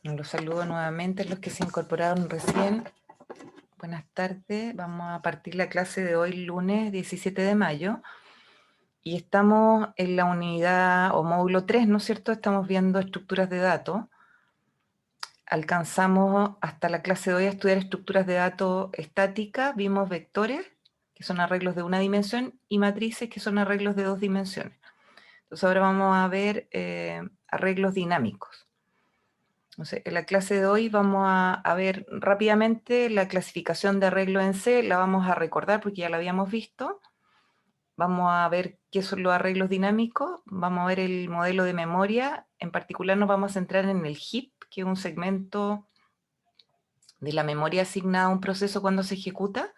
Los saludo nuevamente a los que se incorporaron recién. Buenas tardes. Vamos a partir la clase de hoy, lunes 17 de mayo. Y estamos en la unidad o módulo 3, ¿no es cierto? Estamos viendo estructuras de datos. Alcanzamos hasta la clase de hoy a estudiar estructuras de datos estáticas. Vimos vectores, que son arreglos de una dimensión, y matrices, que son arreglos de dos dimensiones. Entonces ahora vamos a ver arreglos dinámicos. Entonces, en la clase de hoy vamos a ver rápidamente la clasificación de arreglo en C, la vamos a recordar porque ya la habíamos visto. Vamos a ver qué son los arreglos dinámicos, vamos a ver el modelo de memoria, en particular nos vamos a centrar en el heap, que es un segmento de la memoria asignada a un proceso cuando se ejecuta,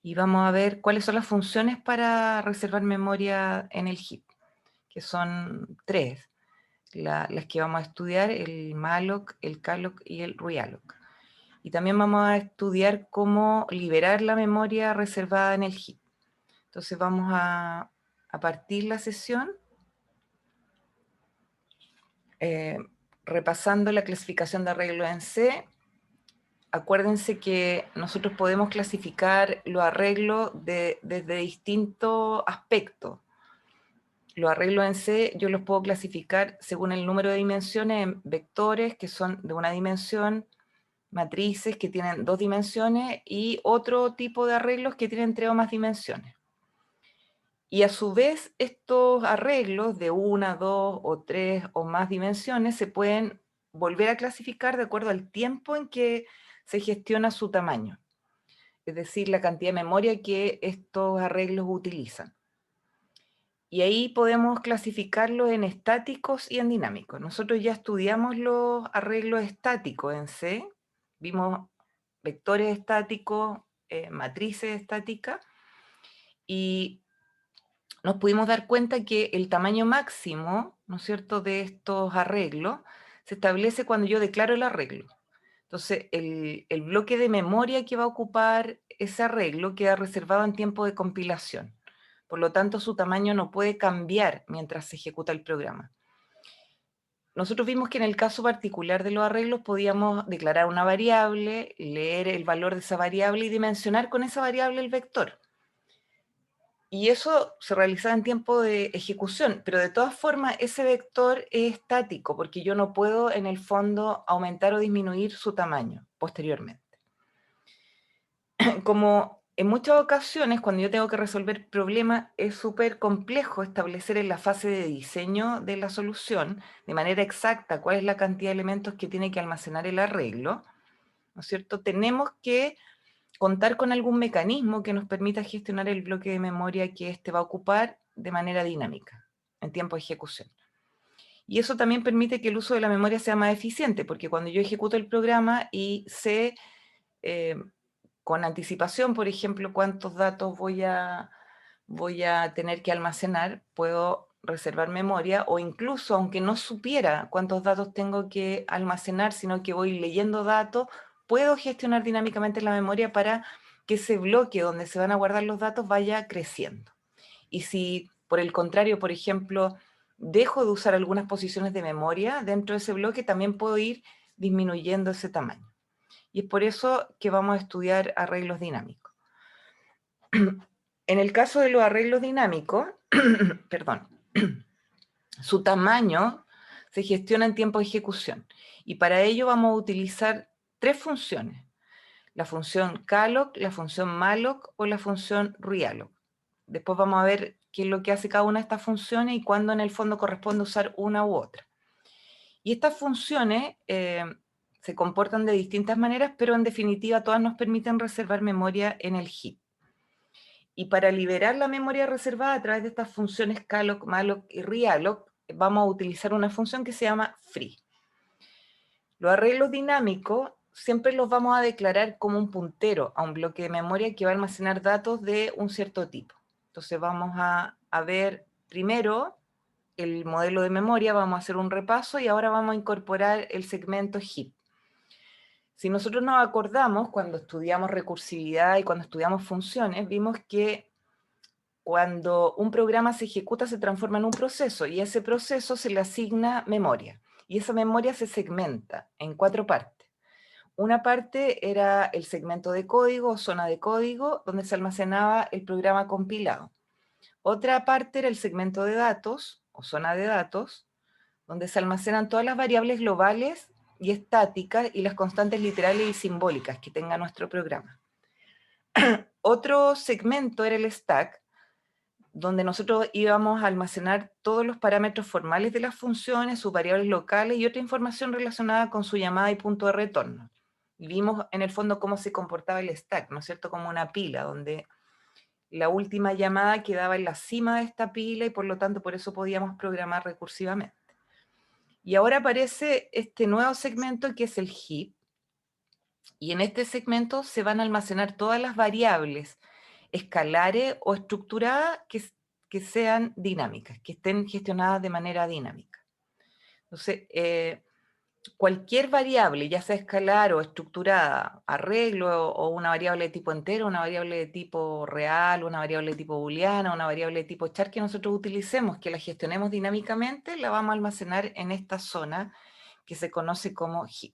y vamos a ver cuáles son las funciones para reservar memoria en el heap, que son tres. Las que vamos a estudiar, el malloc, el calloc y el realloc. Y también vamos a estudiar cómo liberar la memoria reservada en el heap. Entonces vamos a partir la sesión repasando la clasificación de arreglos en C. Acuérdense que nosotros podemos clasificar los arreglos desde distintos aspectos. Los arreglos en C yo los puedo clasificar según el número de dimensiones en vectores, que son de una dimensión, matrices que tienen dos dimensiones y otro tipo de arreglos que tienen tres o más dimensiones. Y a su vez estos arreglos de una, dos o tres o más dimensiones se pueden volver a clasificar de acuerdo al tiempo en que se gestiona su tamaño, es decir, la cantidad de memoria que estos arreglos utilizan. Y ahí podemos clasificarlos en estáticos y en dinámicos. Nosotros ya estudiamos los arreglos estáticos en C, vimos vectores estáticos, matrices estáticas, y nos pudimos dar cuenta que el tamaño máximo, ¿no es cierto?, de estos arreglos se establece cuando yo declaro el arreglo. Entonces, el bloque de memoria que va a ocupar ese arreglo queda reservado en tiempo de compilación. Por lo tanto, su tamaño no puede cambiar mientras se ejecuta el programa. Nosotros vimos que en el caso particular de los arreglos podíamos declarar una variable, leer el valor de esa variable y dimensionar con esa variable el vector. Y eso se realizaba en tiempo de ejecución, pero de todas formas ese vector es estático porque yo no puedo en el fondo aumentar o disminuir su tamaño posteriormente. Como en muchas ocasiones cuando yo tengo que resolver problemas es súper complejo establecer en la fase de diseño de la solución de manera exacta cuál es la cantidad de elementos que tiene que almacenar el arreglo, ¿no es cierto? Tenemos que contar con algún mecanismo que nos permita gestionar el bloque de memoria que éste va a ocupar de manera dinámica, en tiempo de ejecución. Y eso también permite que el uso de la memoria sea más eficiente, porque cuando yo ejecuto el programa y sé con anticipación, por ejemplo, cuántos datos voy a tener que almacenar, puedo reservar memoria, o incluso, aunque no supiera cuántos datos tengo que almacenar, sino que voy leyendo datos, puedo gestionar dinámicamente la memoria para que ese bloque donde se van a guardar los datos vaya creciendo. Y si, por el contrario, por ejemplo, dejo de usar algunas posiciones de memoria dentro de ese bloque, también puedo ir disminuyendo ese tamaño. Y es por eso que vamos a estudiar arreglos dinámicos. En el caso de los arreglos dinámicos, perdón, su tamaño se gestiona en tiempo de ejecución. Y para ello vamos a utilizar tres funciones: la función calloc, la función malloc o la función realloc. Después vamos a ver qué es lo que hace cada una de estas funciones y cuándo en el fondo corresponde usar una u otra. Y estas funciones se comportan de distintas maneras, pero en definitiva todas nos permiten reservar memoria en el heap. Y para liberar la memoria reservada a través de estas funciones calloc, malloc y realloc, vamos a utilizar una función que se llama free. Los arreglos dinámicos siempre los vamos a declarar como un puntero a un bloque de memoria que va a almacenar datos de un cierto tipo. Entonces vamos a ver primero el modelo de memoria, vamos a hacer un repaso y ahora vamos a incorporar el segmento heap. Si nosotros nos acordamos, cuando estudiamos recursividad y cuando estudiamos funciones, vimos que cuando un programa se ejecuta se transforma en un proceso y a ese proceso se le asigna memoria. y esa memoria se segmenta en 4 partes. Una parte era el segmento de código o zona de código, donde se almacenaba el programa compilado. Otra parte era el segmento de datos o zona de datos, donde se almacenan todas las variables globales y estáticas y las constantes literales y simbólicas que tenga nuestro programa. Otro segmento era el stack, donde nosotros íbamos a almacenar todos los parámetros formales de las funciones, sus variables locales y otra información relacionada con su llamada y punto de retorno. Y vimos en el fondo cómo se comportaba el stack, ¿no es cierto? Como una pila, donde la última llamada quedaba en la cima de esta pila y por lo tanto por eso podíamos programar recursivamente. Y ahora aparece este nuevo segmento que es el heap, y en este segmento se van a almacenar todas las variables escalares o estructuradas que sean dinámicas, que estén gestionadas de manera dinámica. Entonces, cualquier variable, ya sea escalar o estructurada, arreglo o una variable de tipo entero, una variable de tipo real, una variable de tipo booleana, una variable de tipo char que nosotros utilicemos, que la gestionemos dinámicamente, la vamos a almacenar en esta zona que se conoce como heap.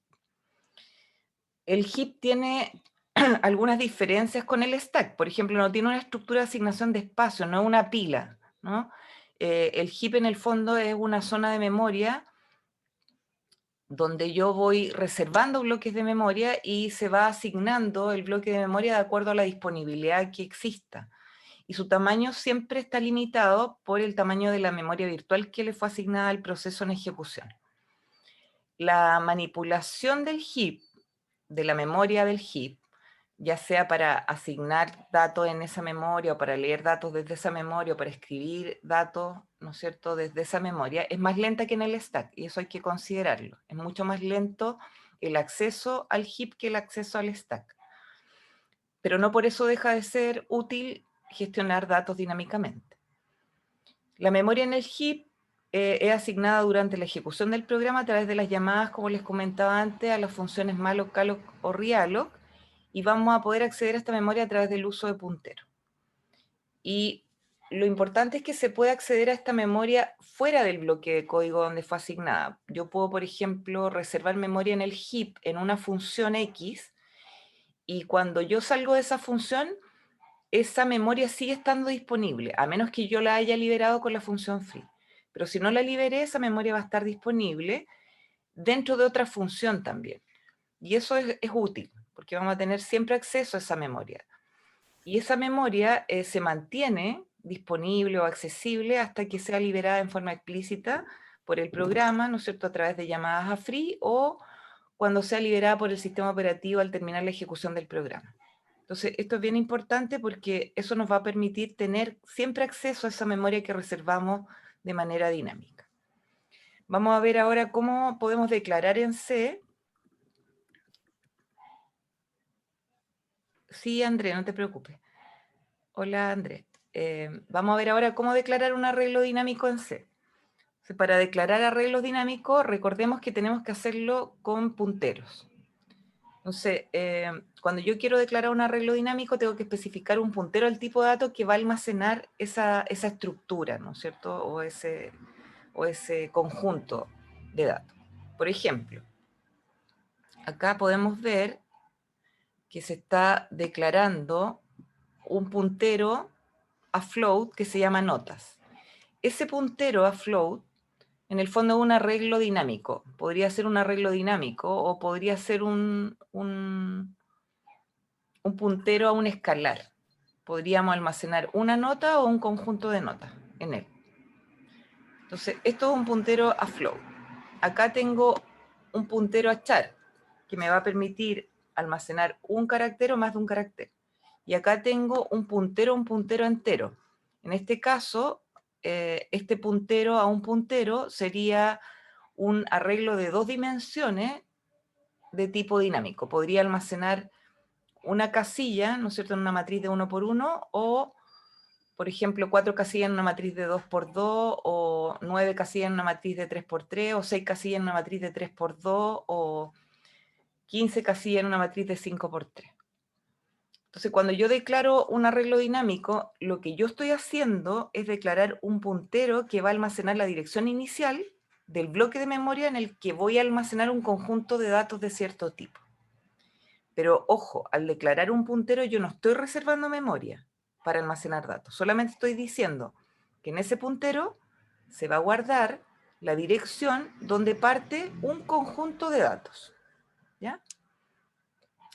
El heap tiene algunas diferencias con el stack. Por ejemplo, no tiene una estructura de asignación de espacio, no es una pila, ¿no? El heap en el fondo es una zona de memoria donde yo voy reservando bloques de memoria y se va asignando el bloque de memoria de acuerdo a la disponibilidad que exista. Y su tamaño siempre está limitado por el tamaño de la memoria virtual que le fue asignada al proceso en ejecución. La manipulación del heap, de la memoria del heap, ya sea para asignar datos en esa memoria o para leer datos desde esa memoria o para escribir datos, ¿no es cierto?, desde esa memoria, es más lenta que en el stack y eso hay que considerarlo. Es mucho más lento el acceso al heap que el acceso al stack. Pero no por eso deja de ser útil gestionar datos dinámicamente. La memoria en el heap es asignada durante la ejecución del programa a través de las llamadas, como les comentaba antes, a las funciones malloc, calloc o realloc, y vamos a poder acceder a esta memoria a través del uso de puntero. Y lo importante es que se puede acceder a esta memoria fuera del bloque de código donde fue asignada. Yo puedo, por ejemplo, reservar memoria en el heap en una función X, y cuando yo salgo de esa función, esa memoria sigue estando disponible, a menos que yo la haya liberado con la función free. Pero si no la liberé, esa memoria va a estar disponible dentro de otra función también. Y eso es útil, porque vamos a tener siempre acceso a esa memoria. Y esa memoria se mantiene disponible o accesible hasta que sea liberada en forma explícita por el programa, ¿no es cierto?, a través de llamadas a free o cuando sea liberada por el sistema operativo al terminar la ejecución del programa. Entonces, esto es bien importante porque eso nos va a permitir tener siempre acceso a esa memoria que reservamos de manera dinámica. Vamos a ver ahora cómo podemos declarar en C. Sí, André, no te preocupes. Hola, André. Vamos a ver ahora cómo declarar un arreglo dinámico en C. Entonces, para declarar arreglos dinámicos, recordemos que tenemos que hacerlo con punteros. Entonces, cuando yo quiero declarar un arreglo dinámico, tengo que especificar un puntero al tipo de datos que va a almacenar esa estructura, ¿no es cierto? O ese conjunto de datos. Por ejemplo, acá podemos ver que se está declarando un puntero a float que se llama notas. Ese puntero a float, en el fondo, es un arreglo dinámico. Podría ser un arreglo dinámico o podría ser un puntero a un escalar. Podríamos almacenar una nota o un conjunto de notas en él. Entonces, esto es un puntero a float. Acá tengo un puntero a char, que me va a permitir almacenar un carácter o más de un carácter. Y acá tengo un puntero entero. En este caso, este puntero a un puntero sería un arreglo de 2 dimensiones de tipo dinámico. Podría almacenar una casilla, ¿no es cierto?, en una matriz de 1 por 1, o, por ejemplo, 4 casillas en una matriz de 2 por 2, o 9 casillas en una matriz de 3 por 3, o 6 casillas en una matriz de 3 por 2, o 15 casillas en una matriz de 5 por 3. Entonces, cuando yo declaro un arreglo dinámico, lo que yo estoy haciendo es declarar un puntero que va a almacenar la dirección inicial del bloque de memoria en el que voy a almacenar un conjunto de datos de cierto tipo. Pero ojo, al declarar un puntero yo no estoy reservando memoria para almacenar datos, solamente estoy diciendo que en ese puntero se va a guardar la dirección donde parte un conjunto de datos, ¿ya?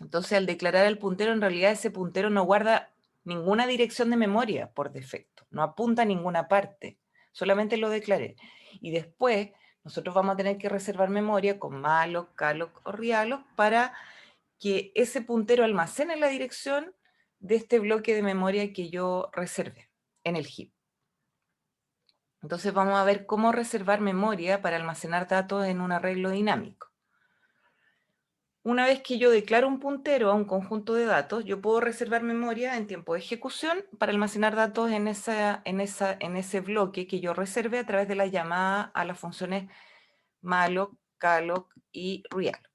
Entonces, al declarar el puntero, en realidad ese puntero no guarda ninguna dirección de memoria por defecto, no apunta a ninguna parte, solamente lo declaré. Y después, nosotros vamos a tener que reservar memoria con malloc, calloc o realloc para que ese puntero almacene la dirección de este bloque de memoria que yo reservé en el heap. Entonces vamos a ver cómo reservar memoria para almacenar datos en un arreglo dinámico. Una vez que yo declaro un puntero a un conjunto de datos, yo puedo reservar memoria en tiempo de ejecución para almacenar datos en ese bloque que yo reserve a través de la llamada a las funciones malloc, calloc y realloc.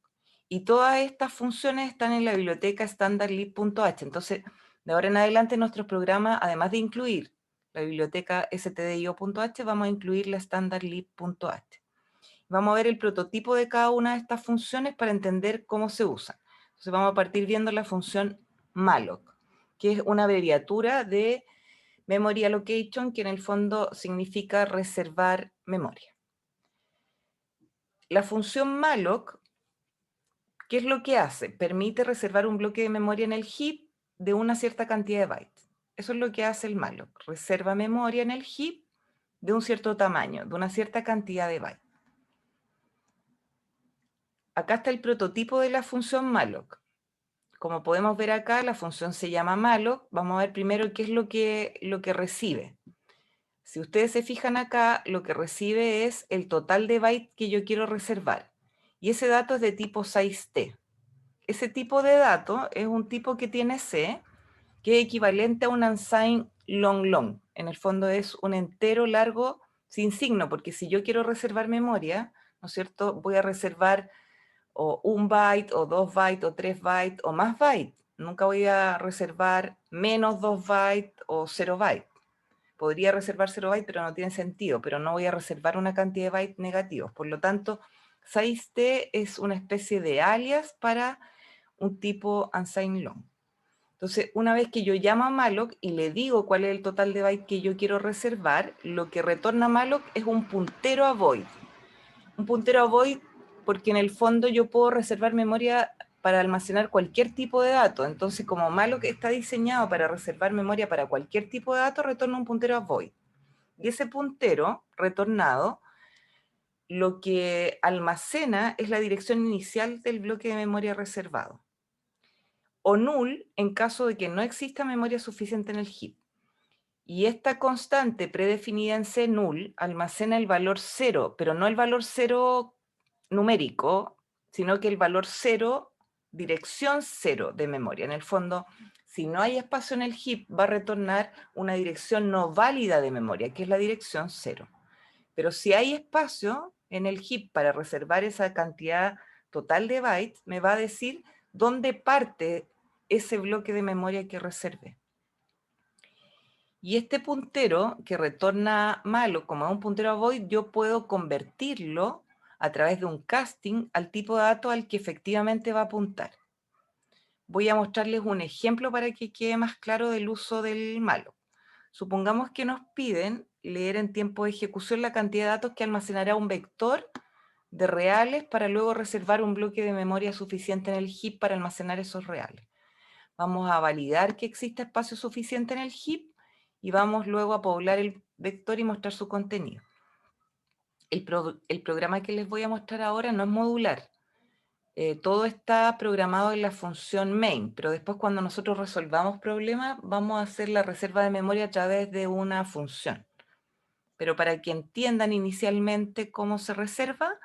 Y todas estas funciones están en la biblioteca standardlib.h. Entonces, de ahora en adelante, nuestros programas, además de incluir la biblioteca stdio.h, vamos a incluir la standardlib.h. Vamos a ver el prototipo de cada una de estas funciones para entender cómo se usan. Entonces, vamos a partir viendo la función malloc, que es una abreviatura de memory allocation, que en el fondo significa reservar memoria. La función malloc, ¿qué es lo que hace? Permite reservar un bloque de memoria en el heap de una cierta cantidad de bytes. Eso es lo que hace el malloc. Reserva memoria en el heap de un cierto tamaño, de una cierta cantidad de bytes. Acá está el prototipo de la función malloc. Como podemos ver acá, la función se llama malloc. Vamos a ver primero qué es lo que recibe. Si ustedes se fijan acá, lo que recibe es el total de bytes que yo quiero reservar. Y ese dato es de tipo size_t. Ese tipo de dato es un tipo que tiene C, que es equivalente a un unsigned long long. En el fondo es un entero largo sin signo, porque si yo quiero reservar memoria, ¿no es cierto? Voy a reservar o 1 byte, o 2 bytes, o 3 bytes, o más bytes. Nunca voy a reservar menos 2 bytes o 0 bytes. Podría reservar 0 bytes, pero no tiene sentido, pero no voy a reservar una cantidad de bytes negativos. Por lo tanto, size_t es una especie de alias para un tipo unsigned long. Entonces, una vez que yo llamo a malloc y le digo cuál es el total de bytes que yo quiero reservar, lo que retorna malloc es un puntero a void. Un puntero a void porque en el fondo yo puedo reservar memoria para almacenar cualquier tipo de dato. Entonces, como malloc está diseñado para reservar memoria para cualquier tipo de dato, retorna un puntero a void. Y ese puntero retornado lo que almacena es la dirección inicial del bloque de memoria reservado. O null en caso de que no exista memoria suficiente en el heap. Y esta constante predefinida en C, null, almacena el valor 0, pero no el valor 0 numérico, sino que el valor 0, dirección 0 de memoria. En el fondo, si no hay espacio en el heap, va a retornar una dirección no válida de memoria, que es la dirección 0. Pero si hay espacio en el heap para reservar esa cantidad total de bytes, me va a decir dónde parte ese bloque de memoria que reserve. Y este puntero que retorna malo como un puntero a void, yo puedo convertirlo a través de un casting al tipo de dato al que efectivamente va a apuntar. Voy a mostrarles un ejemplo para que quede más claro del uso del malo. Supongamos que nos piden leer en tiempo de ejecución la cantidad de datos que almacenará un vector de reales para luego reservar un bloque de memoria suficiente en el heap para almacenar esos reales. Vamos a validar que existe espacio suficiente en el heap y vamos luego a poblar el vector y mostrar su contenido. El programa que les voy a mostrar ahora no es modular. Todo está programado en la función main, pero después cuando nosotros resolvamos problemas vamos a hacer la reserva de memoria a través de una función. Pero para que entiendan inicialmente cómo se reserva,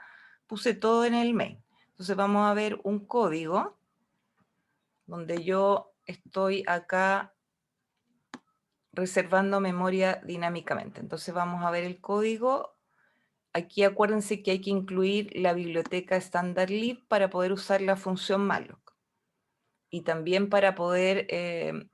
puse todo en el main. Entonces vamos a ver un código donde yo estoy acá reservando memoria dinámicamente. Entonces vamos a ver el código. Aquí acuérdense que hay que incluir la biblioteca standardlib para poder usar la función malloc. Y también para poder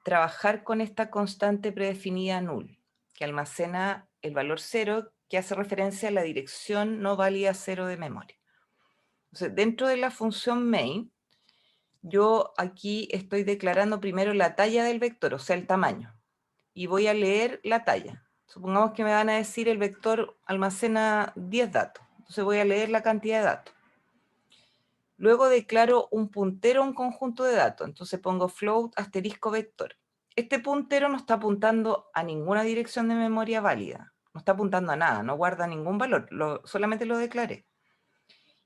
trabajar con esta constante predefinida null, que almacena el valor 0, que hace referencia a la dirección no válida 0 de memoria. Entonces, dentro de la función main, yo aquí estoy declarando primero la talla del vector, o sea, el tamaño, y voy a leer la talla. Supongamos que me van a decir el vector almacena 10 datos, entonces voy a leer la cantidad de datos. Luego declaro un puntero a un conjunto de datos, entonces pongo float asterisco vector. Este puntero no está apuntando a ninguna dirección de memoria válida, no está apuntando a nada, no guarda ningún valor, solamente lo declaré.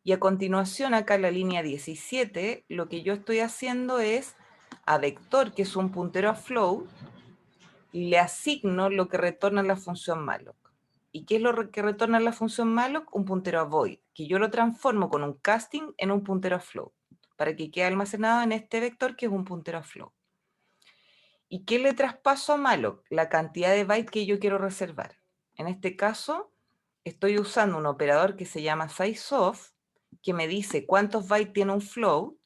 Y a continuación, acá en la línea 17, lo que yo estoy haciendo es a vector, que es un puntero a float, le asigno lo que retorna la función malloc. ¿Y qué es lo que retorna la función malloc? Un puntero a void, que yo lo transformo con un casting en un puntero a float, para que quede almacenado en este vector que es un puntero a float. ¿Y qué le traspaso a malloc? La cantidad de bytes que yo quiero reservar. En este caso, estoy usando un operador que se llama sizeof, que me dice cuántos bytes tiene un float.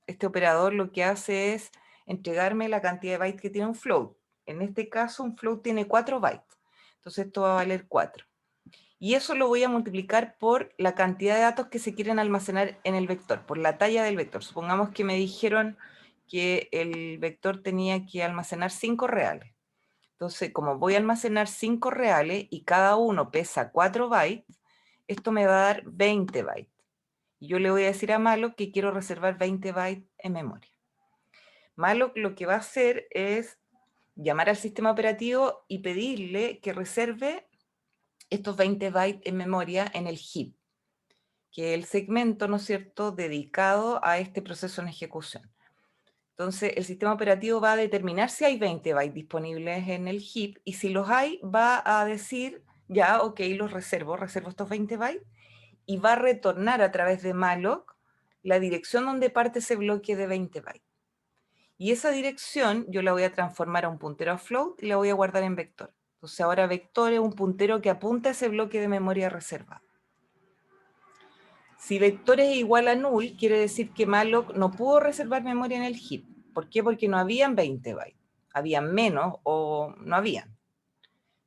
Este operador lo que hace es entregarme la cantidad de bytes que tiene un float. En este caso, un float tiene 4 bytes. Entonces, esto va a valer 4. Y eso lo voy a multiplicar por la cantidad de datos que se quieren almacenar en el vector, por la talla del vector. Supongamos que me dijeron que el vector tenía que almacenar 5 reales. Entonces, como voy a almacenar 5 reales y cada uno pesa 4 bytes, esto me va a dar 20 bytes. Y yo le voy a decir a malloc que quiero reservar 20 bytes en memoria. Malloc lo que va a hacer es llamar al sistema operativo y pedirle que reserve estos 20 bytes en memoria en el heap, que es el segmento, ¿no es cierto?, dedicado a este proceso en ejecución. Entonces, el sistema operativo va a determinar si hay 20 bytes disponibles en el heap, y si los hay, va a decir, ya, ok, los reservo estos 20 bytes, y va a retornar a través de malloc la dirección donde parte ese bloque de 20 bytes. Y esa dirección yo la voy a transformar a un puntero a float y la voy a guardar en vector. Entonces ahora vector es un puntero que apunta a ese bloque de memoria reservada. Si vector es igual a null, quiere decir que malloc no pudo reservar memoria en el heap. ¿Por qué? Porque no habían 20 bytes. Habían menos o no habían.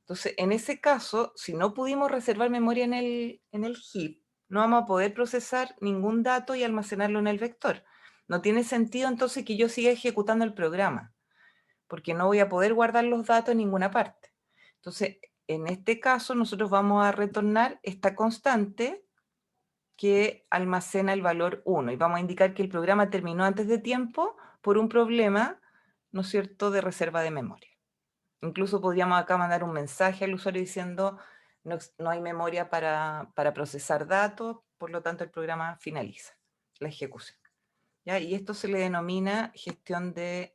Entonces, en ese caso, si no pudimos reservar memoria en el heap, no vamos a poder procesar ningún dato y almacenarlo en el vector. No tiene sentido entonces que yo siga ejecutando el programa, porque no voy a poder guardar los datos en ninguna parte. Entonces, en este caso, nosotros vamos a retornar esta constante que almacena el valor 1 y vamos a indicar que el programa terminó antes de tiempo por un problema, ¿no es cierto?, de reserva de memoria. Incluso podríamos acá mandar un mensaje al usuario diciendo no hay memoria para procesar datos, por lo tanto el programa finaliza la ejecución. ¿Ya? Y esto se le denomina gestión de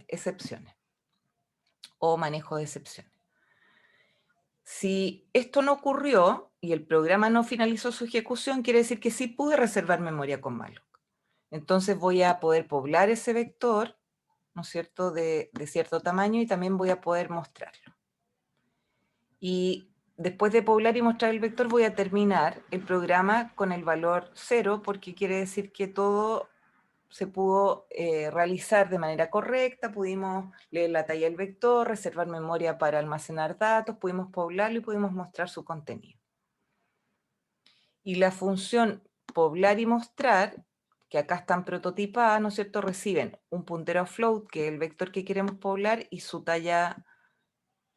excepciones o manejo de excepciones. Si esto no ocurrió y el programa no finalizó su ejecución, quiere decir que sí pude reservar memoria con malloc. Entonces voy a poder poblar ese vector, ¿no es cierto?, de cierto tamaño, y también voy a poder mostrarlo. Y después de poblar y mostrar el vector, voy a terminar el programa con el valor 0, porque quiere decir que todo se pudo realizar de manera correcta, pudimos leer la talla del vector, reservar memoria para almacenar datos, pudimos poblarlo y pudimos mostrar su contenido. Y la función poblar y mostrar, que acá están prototipadas, ¿no es cierto?, reciben un puntero a float, que es el vector que queremos poblar, y su talla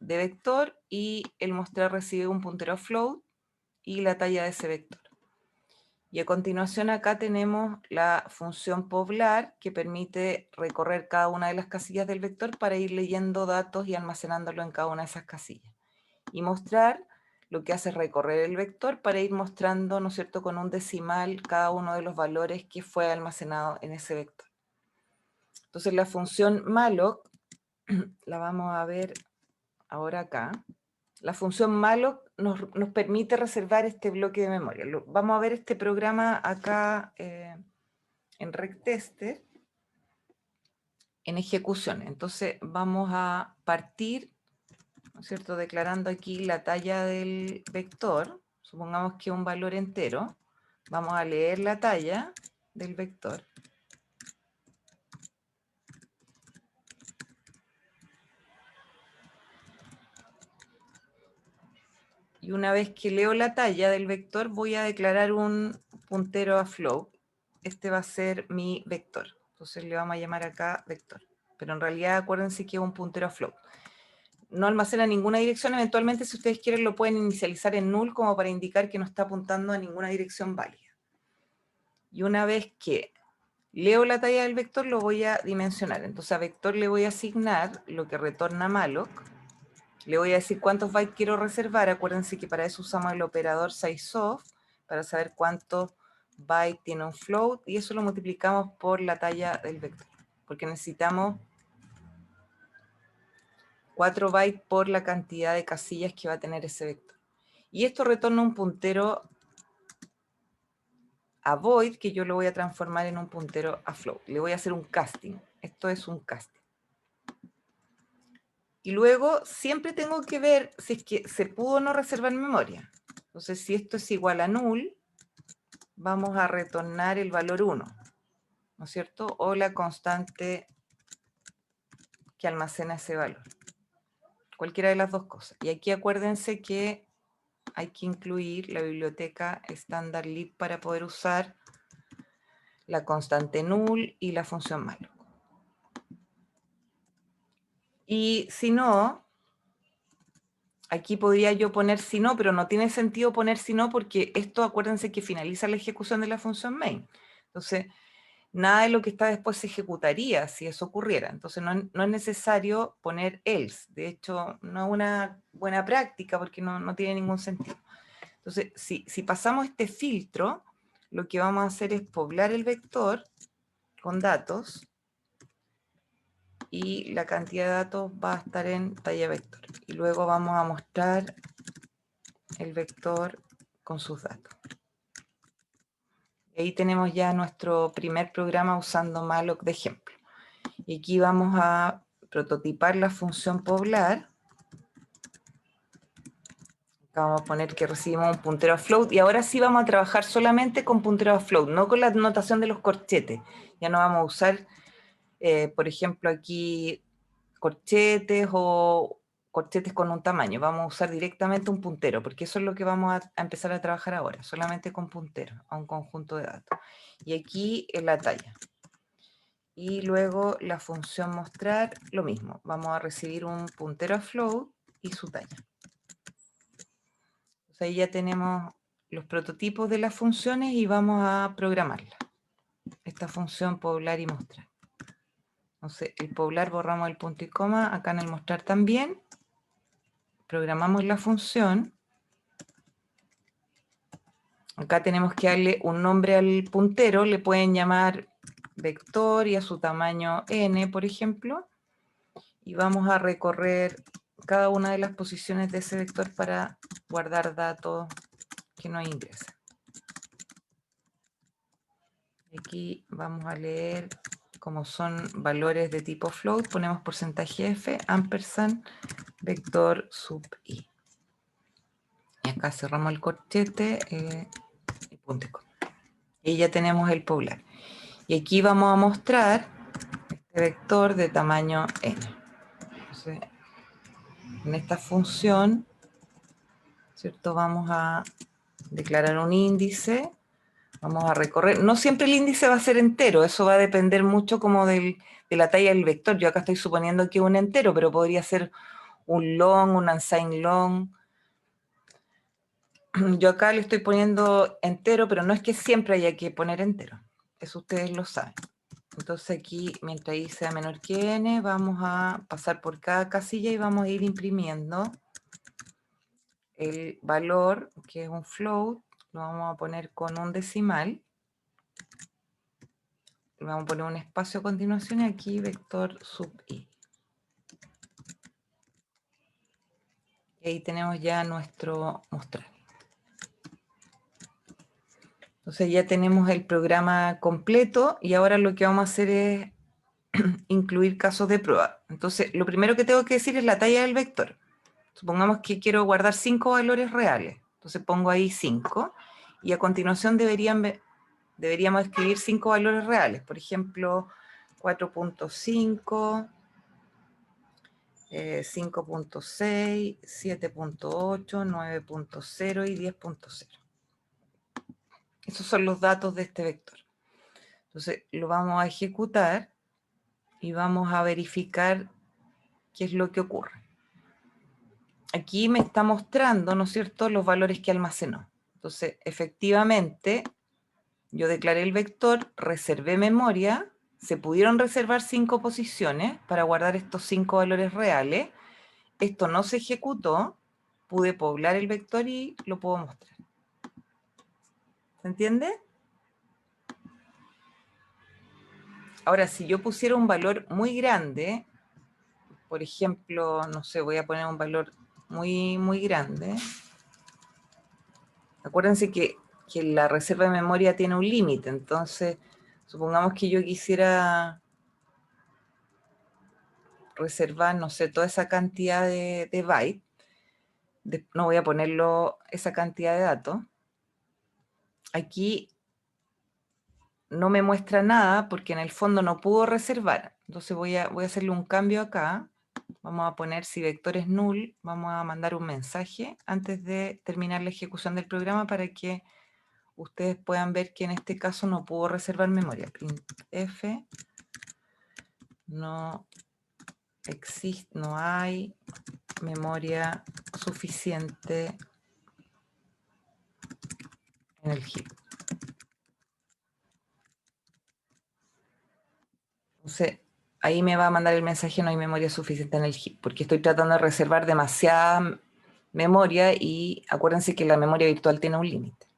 de vector, y el mostrar recibe un puntero a float y la talla de ese vector. Y a continuación acá tenemos la función poblar, que permite recorrer cada una de las casillas del vector para ir leyendo datos y almacenándolo en cada una de esas casillas. Y mostrar lo que hace es recorrer el vector para ir mostrando, ¿no es cierto?, con un decimal cada uno de los valores que fue almacenado en ese vector. Entonces la función malloc, la vamos a ver ahora acá. La función malloc nos permite reservar este bloque de memoria. Vamos a ver este programa acá en RecTester, en ejecución. Entonces vamos a partir, ¿no es cierto?, declarando aquí la talla del vector. Supongamos que es un valor entero. Vamos a leer la talla del vector. Y una vez que leo la talla del vector, voy a declarar un puntero a float. Este va a ser mi vector. Entonces le vamos a llamar acá vector. Pero en realidad acuérdense que es un puntero a float. No almacena ninguna dirección. Eventualmente, si ustedes quieren, lo pueden inicializar en null como para indicar que no está apuntando a ninguna dirección válida. Y una vez que leo la talla del vector, lo voy a dimensionar. Entonces a vector le voy a asignar lo que retorna malloc. Le voy a decir cuántos bytes quiero reservar. Acuérdense que para eso usamos el operador sizeof, para saber cuántos bytes tiene un float, y eso lo multiplicamos por la talla del vector, porque necesitamos 4 bytes por la cantidad de casillas que va a tener ese vector. Y esto retorna un puntero a void, que yo lo voy a transformar en un puntero a float. Le voy a hacer un casting. Esto es un casting. Y luego siempre tengo que ver si es que se pudo o no reservar memoria. Entonces, si esto es igual a null, vamos a retornar el valor 1, ¿no es cierto? O la constante que almacena ese valor. Cualquiera de las dos cosas. Y aquí acuérdense que hay que incluir la biblioteca standard_lib para poder usar la constante null y la función malloc. Y si no, aquí podría yo poner si no, pero no tiene sentido poner si no porque esto, acuérdense que finaliza la ejecución de la función main. Entonces, nada de lo que está después se ejecutaría si eso ocurriera. Entonces, no es necesario poner else. De hecho, no es una buena práctica porque no tiene ningún sentido. Entonces, si pasamos este filtro, lo que vamos a hacer es poblar el vector con datos, y la cantidad de datos va a estar en talla vector. Y luego vamos a mostrar el vector con sus datos. Y ahí tenemos ya nuestro primer programa usando malloc de ejemplo. Y aquí vamos a prototipar la función poblar. Acá vamos a poner que recibimos un puntero a float. Y ahora sí vamos a trabajar solamente con puntero a float, no con la notación de los corchetes. Ya no vamos a usar, por ejemplo, aquí corchetes o corchetes con un tamaño. Vamos a usar directamente un puntero, porque eso es lo que vamos a empezar a trabajar ahora, solamente con punteros a un conjunto de datos. Y aquí es la talla. Y luego la función mostrar, lo mismo. Vamos a recibir un puntero a float y su talla. Entonces ahí ya tenemos los prototipos de las funciones y vamos a programarla. Esta función poblar y mostrar. Entonces el poblar borramos el punto y coma, acá en el mostrar también. Programamos la función. Acá tenemos que darle un nombre al puntero, le pueden llamar vector y a su tamaño n, por ejemplo, y vamos a recorrer cada una de las posiciones de ese vector para guardar datos que nos ingresan. Aquí vamos a leer, como son valores de tipo float, ponemos %f, ampersand, vector sub i. Y acá cerramos el corchete y punto y coma. Y ya tenemos el poblar. Y aquí vamos a mostrar este vector de tamaño n. Entonces, en esta función, ¿cierto? Vamos a declarar un índice, vamos a recorrer. No siempre el índice va a ser entero, eso va a depender mucho como de la talla del vector. Yo acá estoy suponiendo que es un entero, pero podría ser un long, un unsigned long. Yo acá le estoy poniendo entero, pero no es que siempre haya que poner entero. Eso ustedes lo saben. Entonces aquí, mientras i sea menor que n, vamos a pasar por cada casilla y vamos a ir imprimiendo el valor, que es un float, lo vamos a poner con un decimal. Le vamos a poner un espacio a continuación y aquí vector sub i. Y ahí tenemos ya nuestro mostrar. Entonces ya tenemos el programa completo y ahora lo que vamos a hacer es incluir casos de prueba. Entonces, lo primero que tengo que decir es la talla del vector. Supongamos que quiero guardar 5 valores reales. Entonces pongo ahí 5 y a continuación deberíamos escribir 5 valores reales. Por ejemplo, 4.5, 5.6, 7.8, 9.0 y 10.0. Esos son los datos de este vector. Entonces lo vamos a ejecutar y vamos a verificar qué es lo que ocurre. Aquí me está mostrando, ¿no es cierto?, los valores que almacenó. Entonces, efectivamente, yo declaré el vector, reservé memoria, se pudieron reservar 5 posiciones para guardar estos 5 valores reales. Esto no se ejecutó, pude poblar el vector y lo puedo mostrar. ¿Se entiende? Ahora, si yo pusiera un valor muy grande, por ejemplo, no sé, voy a poner un valor muy, muy grande. Acuérdense que la reserva de memoria tiene un límite, entonces, supongamos que yo quisiera reservar, no sé, toda esa cantidad de bytes. No voy a ponerlo esa cantidad de datos. Aquí no me muestra nada porque en el fondo no pudo reservar. Entonces voy a hacerle un cambio acá. Vamos a poner si vector es null, vamos a mandar un mensaje antes de terminar la ejecución del programa para que ustedes puedan ver que en este caso no pudo reservar memoria. Printf no existe, no hay memoria suficiente en el heap. Entonces, ahí me va a mandar el mensaje no hay memoria suficiente en el heap, porque estoy tratando de reservar demasiada memoria y acuérdense que la memoria virtual tiene un límite.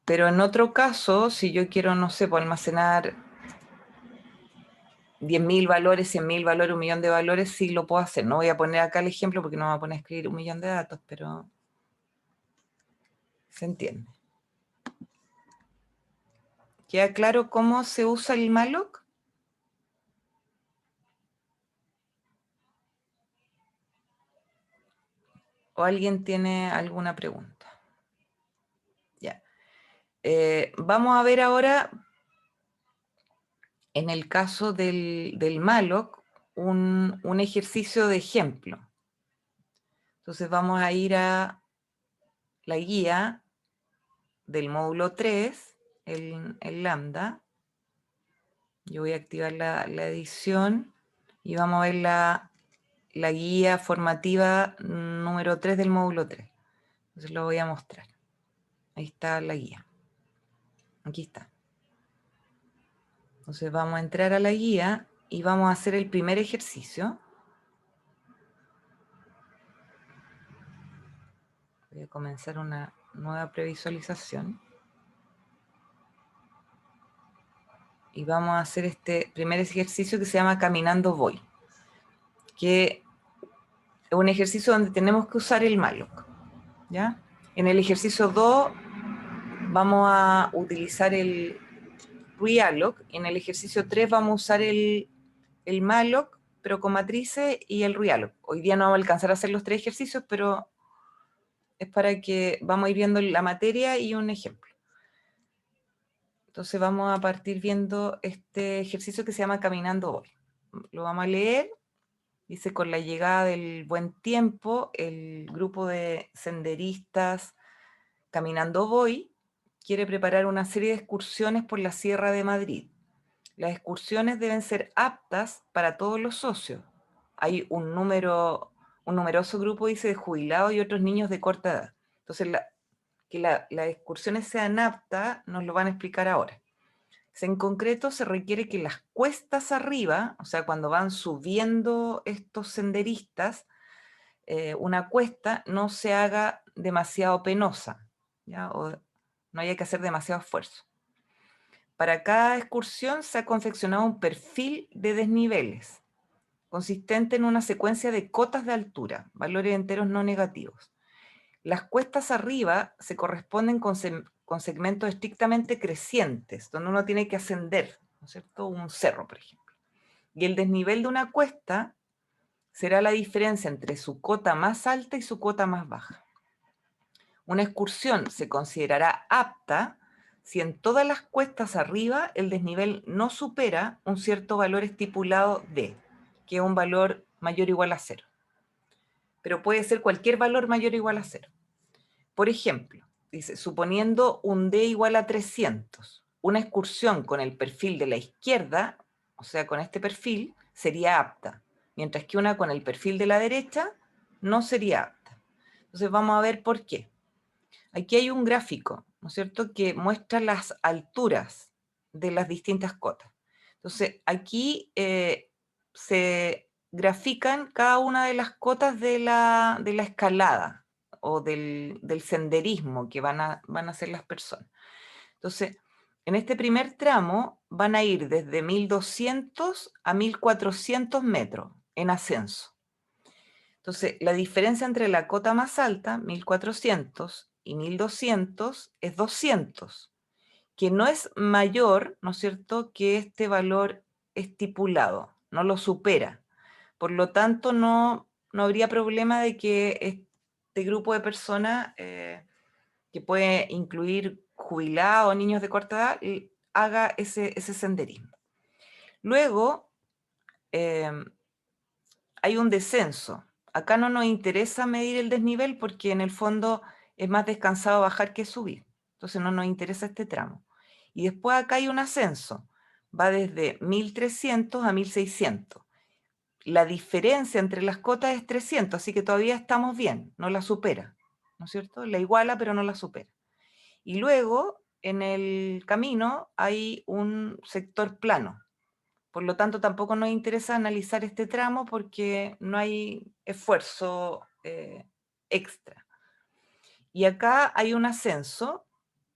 Pero en otro caso, si yo quiero, no sé, pues almacenar 10.000 valores, 100.000 valores, 1.000.000 de valores, sí lo puedo hacer. No voy a poner acá el ejemplo porque no me voy a poner a escribir 1.000.000 de datos, pero se entiende. ¿Queda claro cómo se usa el malloc? ¿O alguien tiene alguna pregunta? Ya. Vamos a ver ahora, en el caso del malloc, un ejercicio de ejemplo. Entonces vamos a ir a la guía del módulo 3, el lambda. Yo voy a activar la edición y vamos a ver la guía formativa número 3 del módulo 3. Entonces lo voy a mostrar. Ahí está la guía. Aquí está. Entonces vamos a entrar a la guía y vamos a hacer el primer ejercicio. Voy a comenzar una nueva previsualización. Y vamos a hacer este primer ejercicio que se llama Caminando Voy, que es un ejercicio donde tenemos que usar el malloc, ¿ya? En el ejercicio 2 vamos a utilizar el realloc, y en el ejercicio 3 vamos a usar el malloc, pero con matrices, y el realloc. Hoy día no vamos a alcanzar a hacer los 3 ejercicios, pero es para que vamos a ir viendo la materia y un ejemplo. Entonces vamos a partir viendo este ejercicio que se llama Caminando Voy. Lo vamos a leer. Dice: con la llegada del buen tiempo, el grupo de senderistas Caminando Voy quiere preparar una serie de excursiones por la Sierra de Madrid. Las excursiones deben ser aptas para todos los socios. Hay un numeroso grupo, dice, de jubilados y otros niños de corta edad. Entonces, que las excursiones sean aptas nos lo van a explicar ahora. En concreto, se requiere que las cuestas arriba, o sea, cuando van subiendo estos senderistas, una cuesta no se haga demasiado penosa, ¿ya? O no haya que hacer demasiado esfuerzo. Para cada excursión se ha confeccionado un perfil de desniveles, consistente en una secuencia de cotas de altura, valores enteros no negativos. Las cuestas arriba se corresponden con segmentos estrictamente crecientes, donde uno tiene que ascender, ¿no es cierto? Un cerro, por ejemplo. Y el desnivel de una cuesta será la diferencia entre su cota más alta y su cota más baja. Una excursión se considerará apta si en todas las cuestas arriba el desnivel no supera un cierto valor estipulado D, que es un valor mayor o igual a 0. Pero puede ser cualquier valor mayor o igual a 0. Por ejemplo, dice, suponiendo un D igual a 300, una excursión con el perfil de la izquierda, o sea, con este perfil, sería apta, mientras que una con el perfil de la derecha no sería apta. Entonces vamos a ver por qué. Aquí hay un gráfico, ¿no es cierto?, que muestra las alturas de las distintas cotas. Entonces, aquí se grafican cada una de las cotas de la escalada o del senderismo que van a hacer las personas. Entonces, en este primer tramo van a ir desde 1200 a 1400 metros en ascenso. Entonces, la diferencia entre la cota más alta, 1400, y 1200 es 200, que no es mayor, ¿no es cierto?, que este valor estipulado, no lo supera. Por lo tanto, no habría problema de que este grupo de personas, que puede incluir jubilados o niños de corta edad, haga ese senderismo. Luego, hay un descenso. Acá no nos interesa medir el desnivel porque en el fondo es más descansado bajar que subir. Entonces no nos interesa este tramo. Y después acá hay un ascenso. Va desde 1300 a 1600. La diferencia entre las cotas es 300, así que todavía estamos bien, no la supera, ¿no es cierto? La iguala, pero no la supera. Y luego, en el camino, hay un sector plano. Por lo tanto, tampoco nos interesa analizar este tramo porque no hay esfuerzo extra. Y acá hay un ascenso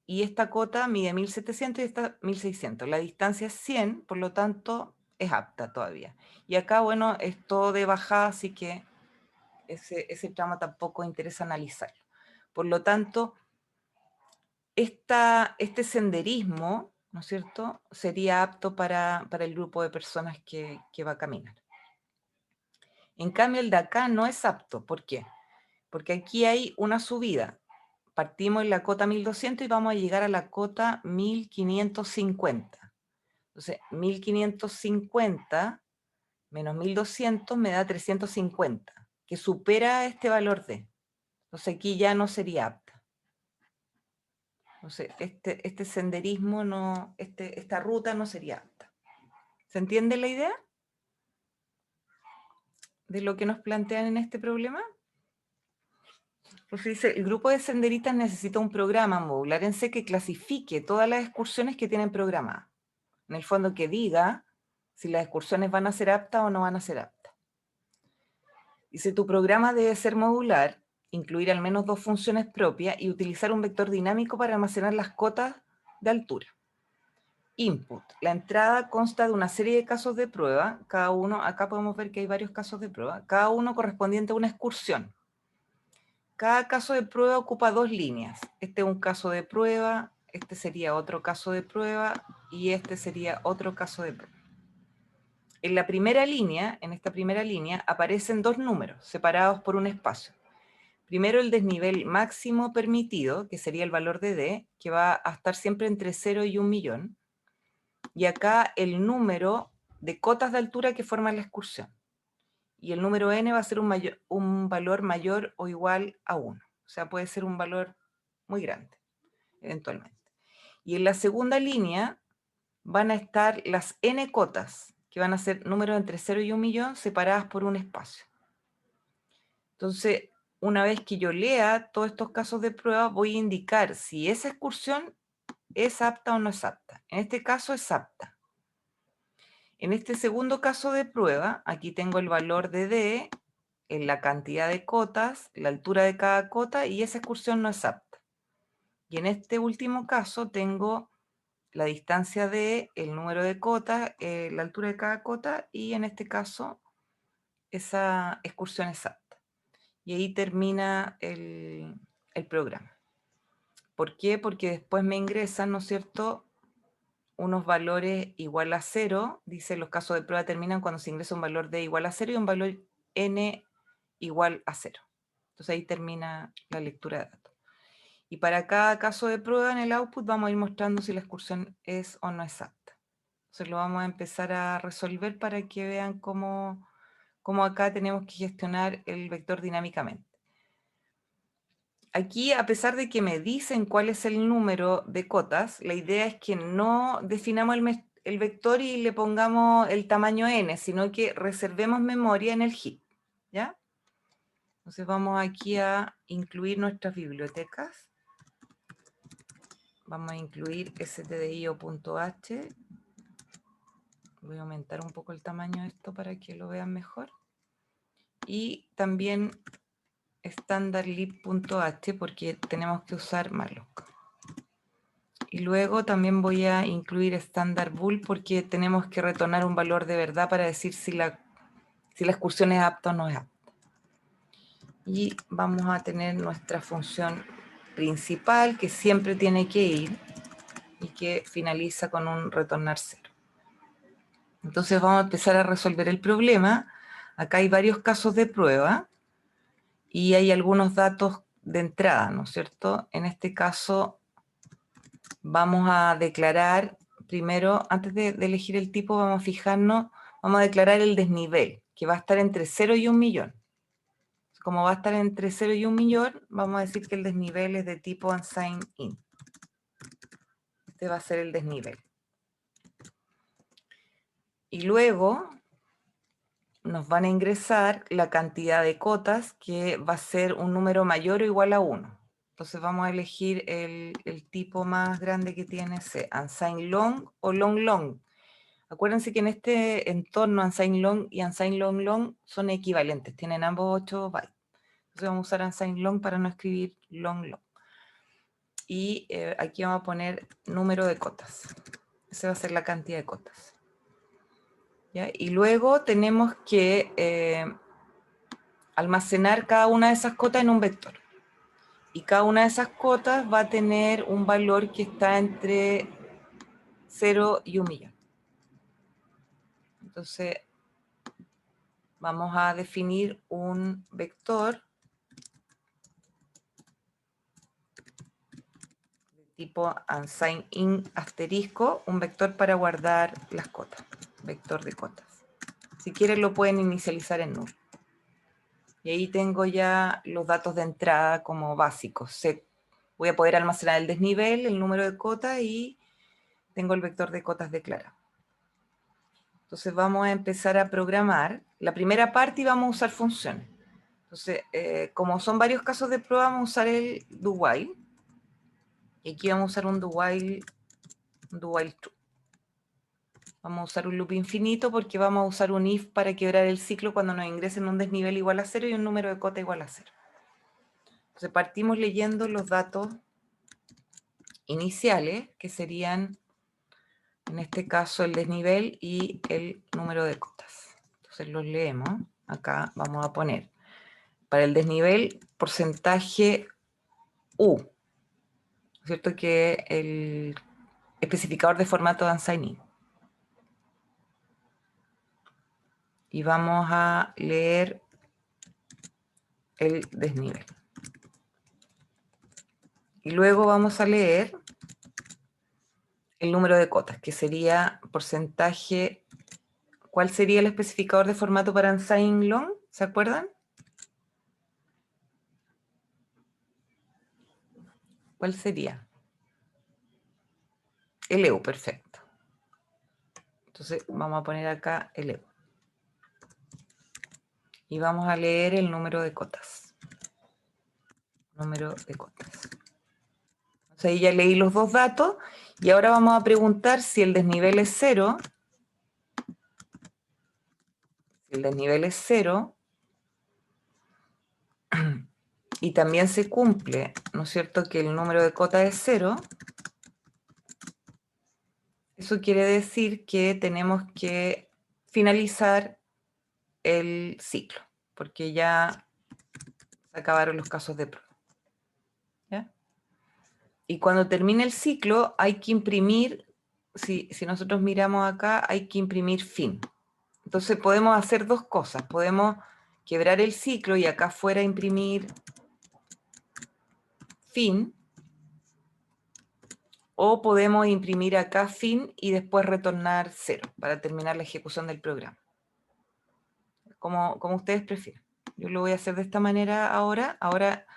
y esta cota mide 1700 y esta 1600. La distancia es 100, por lo tanto es apta todavía. Y acá, bueno, es todo de bajada, así que ese tramo tampoco interesa analizarlo. Por lo tanto, este senderismo, ¿no es cierto?, sería apto para el grupo de personas que va a caminar. En cambio, el de acá no es apto. ¿Por qué? Porque aquí hay una subida. Partimos en la cota 1200 y vamos a llegar a la cota 1550. Entonces, 1550 menos 1200 me da 350, que supera este valor D. Entonces, aquí ya no sería apta. Entonces, este senderismo, esta ruta no sería apta. ¿Se entiende la idea de lo que nos plantean en este problema? Pues dice, el grupo de senderistas necesita un programa modular en C que clasifique todas las excursiones que tienen programadas. En el fondo, que diga si las excursiones van a ser aptas o no van a ser aptas. Dice, tu programa debe ser modular, incluir al menos 2 funciones propias y utilizar un vector dinámico para almacenar las cotas de altura. Input. La entrada consta de una serie de casos de prueba, cada uno, acá podemos ver que hay varios casos de prueba, cada uno correspondiente a una excursión. Cada caso de prueba ocupa 2 líneas. Este es un caso de prueba, este sería otro caso de prueba y este sería otro caso de prueba. En la primera línea, en esta primera línea, aparecen 2 números separados por un espacio. Primero el desnivel máximo permitido, que sería el valor de D, que va a estar siempre entre 0 y 1 millón. Y acá el número de cotas de altura que forman la excursión. Y el número n va a ser un valor mayor o igual a 1. O sea, puede ser un valor muy grande, eventualmente. Y en la segunda línea van a estar las n cotas, que van a ser números entre 0 y 1 millón separadas por un espacio. Entonces, una vez que yo lea todos estos casos de prueba, voy a indicar si esa excursión es apta o no es apta. En este caso es apta. En este segundo caso de prueba, aquí tengo el valor de D, en la cantidad de cotas, la altura de cada cota, y esa excursión no es apta. Y en este último caso tengo la distancia D, el número de cotas, la altura de cada cota, y en este caso esa excursión es apta. Y ahí termina el programa. ¿Por qué? Porque después me ingresan, ¿no es cierto?, unos valores igual a 0, dice los casos de prueba terminan cuando se ingresa un valor D igual a 0 y un valor n igual a 0. Entonces ahí termina la lectura de datos. Y para cada caso de prueba en el output vamos a ir mostrando si la excursión es o no exacta. Entonces lo vamos a empezar a resolver para que vean cómo acá tenemos que gestionar el vector dinámicamente. Aquí, a pesar de que me dicen cuál es el número de cotas, la idea es que no definamos el vector y le pongamos el tamaño n, sino que reservemos memoria en el heap, ¿ya? Entonces vamos aquí a incluir nuestras bibliotecas. Vamos a incluir stdio.h. Voy a aumentar un poco el tamaño de esto para que lo vean mejor. Y también standardlib.h porque tenemos que usar malloc. Y luego también voy a incluir standardbool porque tenemos que retornar un valor de verdad para decir si la excursión es apta o no es apta. Y vamos a tener nuestra función principal que siempre tiene que ir y que finaliza con un retornar 0. Entonces vamos a empezar a resolver el problema. Acá hay varios casos de prueba y hay algunos datos de entrada, ¿no es cierto? En este caso vamos a declarar, primero, antes de elegir el tipo, vamos a fijarnos, vamos a declarar el desnivel, que va a estar entre 0 y 1 millón. Como va a estar entre 0 y 1 millón, vamos a decir que el desnivel es de tipo unsigned int. Este va a ser el desnivel. Y luego nos van a ingresar la cantidad de cotas, que va a ser un número mayor o igual a 1. Entonces vamos a elegir el tipo más grande que tiene C, unsigned long o long long. Acuérdense que en este entorno unsigned long y unsigned long long son equivalentes, tienen ambos 8 bytes. Entonces vamos a usar unsigned long para no escribir long long. Y aquí vamos a poner número de cotas. Esa va a ser la cantidad de cotas. ¿Ya? Y luego tenemos que almacenar cada una de esas cotas en un vector. Y cada una de esas cotas va a tener un valor que está entre 0 y 1 millón. Entonces, vamos a definir un vector de tipo unsigned int asterisco, un vector para guardar las cotas, vector de cotas. Si quieren lo pueden inicializar en null. Y ahí tengo ya los datos de entrada como básicos. Voy a poder almacenar el desnivel, el número de cotas y tengo el vector de cotas declarado. Entonces vamos a empezar a programar la primera parte y vamos a usar funciones. Entonces, como son varios casos de prueba, vamos a usar el do while. Y aquí vamos a usar un do while true. Vamos a usar un loop infinito porque vamos a usar un if para quebrar el ciclo cuando nos ingresen un desnivel igual a 0 y un número de cota igual a 0. Entonces partimos leyendo los datos iniciales, que serían, en este caso, el desnivel y el número de cotas. Entonces los leemos. Acá vamos a poner, para el desnivel, porcentaje U, ¿cierto? Que el especificador de formato de unsigned int. Y vamos a leer el desnivel. Y luego vamos a leer el número de cotas, que sería porcentaje. ¿Cuál sería el especificador de formato para unsigned long? ¿Se acuerdan? ¿Cuál sería? LU, perfecto. Entonces vamos a poner acá LU. Y vamos a leer el número de cotas. Número de cotas. Entonces ahí ya leí los dos datos y ahora vamos a preguntar si el desnivel es 0. Si el desnivel es 0 y también se cumple, ¿no es cierto?, que el número de cotas es 0, eso quiere decir que tenemos que finalizar el ciclo, porque ya se acabaron los casos de prueba. ¿Ya? Y cuando termine el ciclo hay que imprimir, si nosotros miramos acá, hay que imprimir fin. Entonces podemos hacer dos cosas. Podemos quebrar el ciclo y acá afuera imprimir fin, O podemos imprimir acá fin y después retornar 0 para terminar la ejecución del programa. Como ustedes prefieren. Yo lo voy a hacer de esta manera ahora. Ahora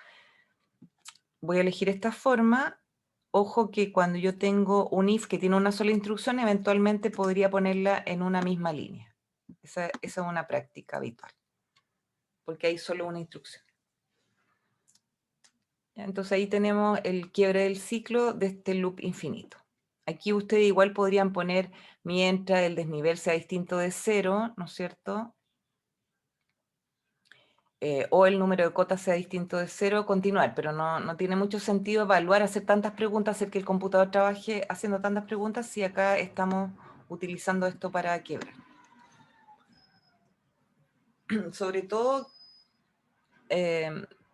voy a elegir esta forma. Ojo que cuando yo tengo un if que tiene una sola instrucción, eventualmente podría ponerla en una misma línea. Esa es una práctica habitual, porque hay solo una instrucción. Entonces ahí tenemos el quiebre del ciclo de este loop infinito. Aquí ustedes igual podrían poner mientras el desnivel sea distinto de 0, ¿no es cierto? O el número de cotas sea distinto de 0, continuar, pero no tiene mucho sentido evaluar, hacer tantas preguntas, hacer que el computador trabaje haciendo tantas preguntas si acá estamos utilizando esto para quebrar. Sobre todo,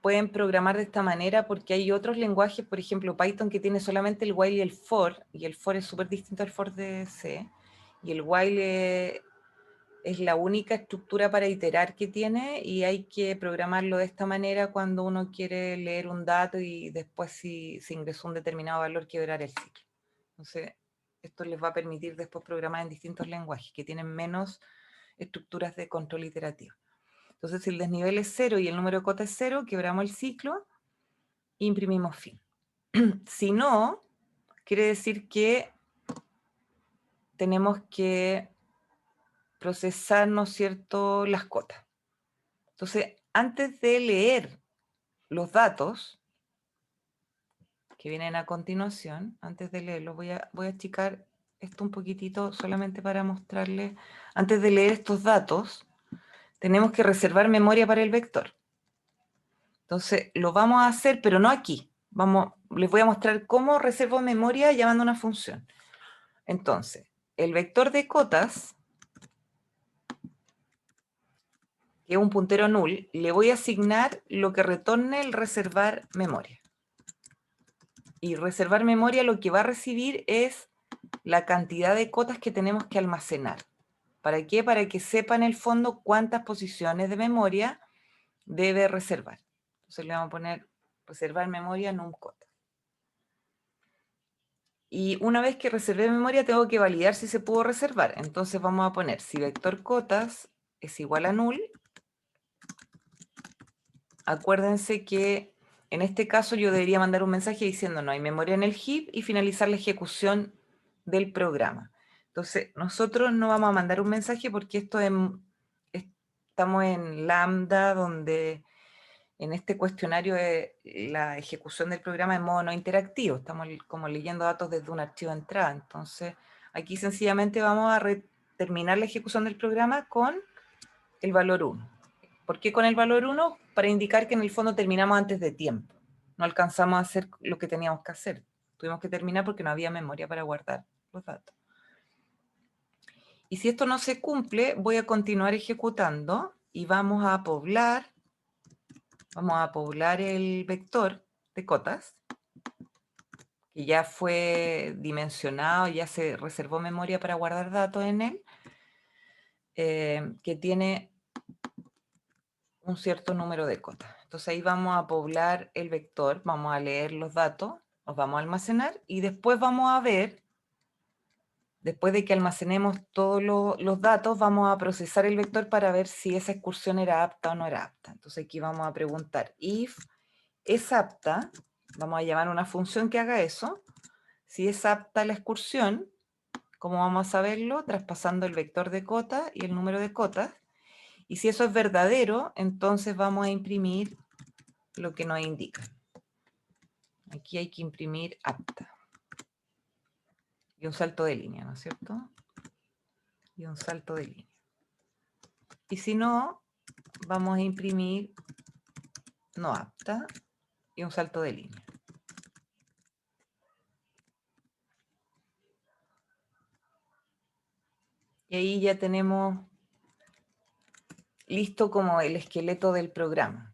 pueden programar de esta manera porque hay otros lenguajes, por ejemplo Python, que tiene solamente el while y el for es súper distinto al for de C, y el while es la única estructura para iterar que tiene, y hay que programarlo de esta manera cuando uno quiere leer un dato y después si se ingresó un determinado valor quebrar el ciclo. Entonces esto les va a permitir después programar en distintos lenguajes que tienen menos estructuras de control iterativo. Entonces, si el desnivel es 0 y el número de cota es 0, quebramos el ciclo e imprimimos fin. Si no, quiere decir que tenemos que procesar, ¿no es cierto?, las cotas. Entonces, antes de leer los datos que vienen a continuación, antes de leerlos, voy a achicar esto un poquitito solamente para mostrarles. Antes de leer estos datos, tenemos que reservar memoria para el vector. Entonces, lo vamos a hacer, pero no aquí. Les voy a mostrar cómo reservo memoria llamando a una función. Entonces, el vector de cotas, que es un puntero null, le voy a asignar lo que retorne el reservar memoria. Y reservar memoria lo que va a recibir es la cantidad de cotas que tenemos que almacenar. ¿Para qué? Para que sepa en el fondo cuántas posiciones de memoria debe reservar. Entonces le vamos a poner reservar memoria num cota. Y una vez que reservé memoria tengo que validar si se pudo reservar. Entonces vamos a poner si vector cotas es igual a null. Acuérdense que en este caso yo debería mandar un mensaje diciendo no hay memoria en el heap y finalizar la ejecución del programa. Entonces nosotros no vamos a mandar un mensaje porque estamos en Lambda, donde en este cuestionario la ejecución del programa en modo no interactivo. Estamos como leyendo datos desde un archivo de entrada. Entonces aquí sencillamente vamos a terminar la ejecución del programa con el valor 1. ¿Por qué con el valor 1? Para indicar que en el fondo terminamos antes de tiempo. No alcanzamos a hacer lo que teníamos que hacer. Tuvimos que terminar porque no había memoria para guardar los datos. Y si esto no se cumple, voy a continuar ejecutando y vamos a poblar el vector de cotas, que ya fue dimensionado, ya se reservó memoria para guardar datos en él, que tiene un cierto número de cotas. Entonces ahí vamos a poblar el vector, vamos a leer los datos, los vamos a almacenar y después vamos a ver, después de que almacenemos todos los datos, vamos a procesar el vector para ver si esa excursión era apta o no era apta. Entonces aquí vamos a preguntar if es apta, vamos a llamar una función que haga eso. Si es apta la excursión, ¿cómo vamos a saberlo? Traspasando el vector de cota y el número de cotas. Y si eso es verdadero, entonces vamos a imprimir lo que nos indica. Aquí hay que imprimir apta. Y un salto de línea, ¿no es cierto? Y un salto de línea. Y si no, vamos a imprimir no apta y un salto de línea. Y ahí ya tenemos listo como el esqueleto del programa.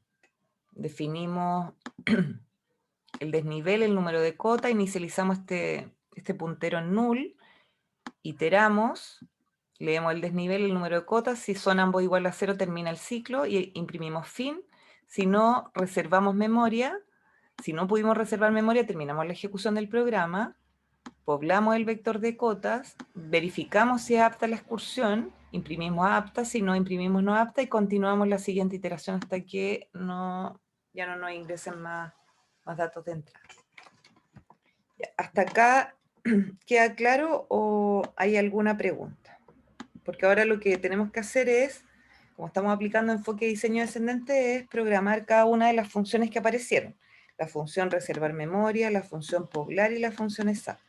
Definimos el desnivel, el número de cota, inicializamos este puntero en null, iteramos, leemos el desnivel, el número de cotas, si son ambos igual a 0 termina el ciclo y imprimimos fin. Si no, reservamos memoria. Si no pudimos reservar memoria, terminamos la ejecución del programa poblamos el vector de cotas, verificamos si es apta la excursión, imprimimos apta, si no imprimimos no apta y continuamos la siguiente iteración hasta que ya no nos ingresen más datos de entrada. ¿Hasta acá queda claro o hay alguna pregunta? Porque ahora lo que tenemos que hacer es, como estamos aplicando enfoque de diseño descendente, es programar cada una de las funciones que aparecieron. La función reservar memoria, la función poblar y la función exacta.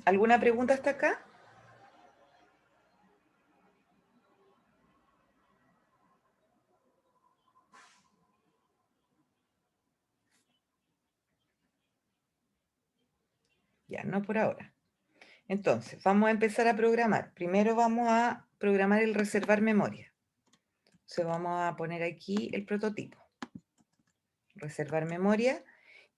¿Alguna pregunta hasta acá? Ya, no por ahora. Entonces, vamos a empezar a programar. Primero vamos a programar el reservar memoria. Entonces vamos a poner aquí el prototipo. Reservar memoria.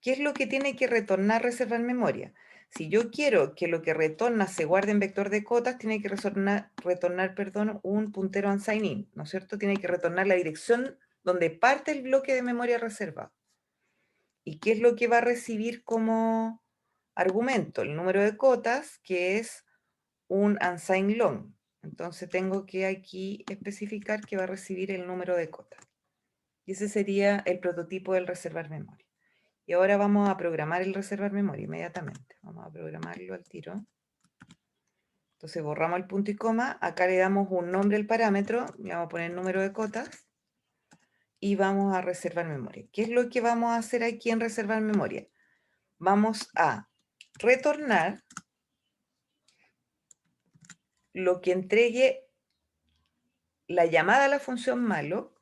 ¿Qué es lo que tiene que retornar reservar memoria? Si yo quiero que lo que retorna se guarde en vector de cotas, tiene que retornar un puntero unsigned, ¿no es cierto? Tiene que retornar la dirección donde parte el bloque de memoria reservado. ¿Y qué es lo que va a recibir como argumento? El número de cotas, que es un unsigned long. Entonces tengo que aquí especificar que va a recibir el número de cotas. Y ese sería el prototipo del reservar memoria. Y ahora vamos a programar el reservar memoria inmediatamente. Vamos a programarlo al tiro. Entonces borramos el punto y coma. Acá le damos un nombre al parámetro. Le vamos a poner número de cotas. Y vamos a reservar memoria. ¿Qué es lo que vamos a hacer aquí en reservar memoria? Vamos a retornar lo que entregue la llamada a la función malloc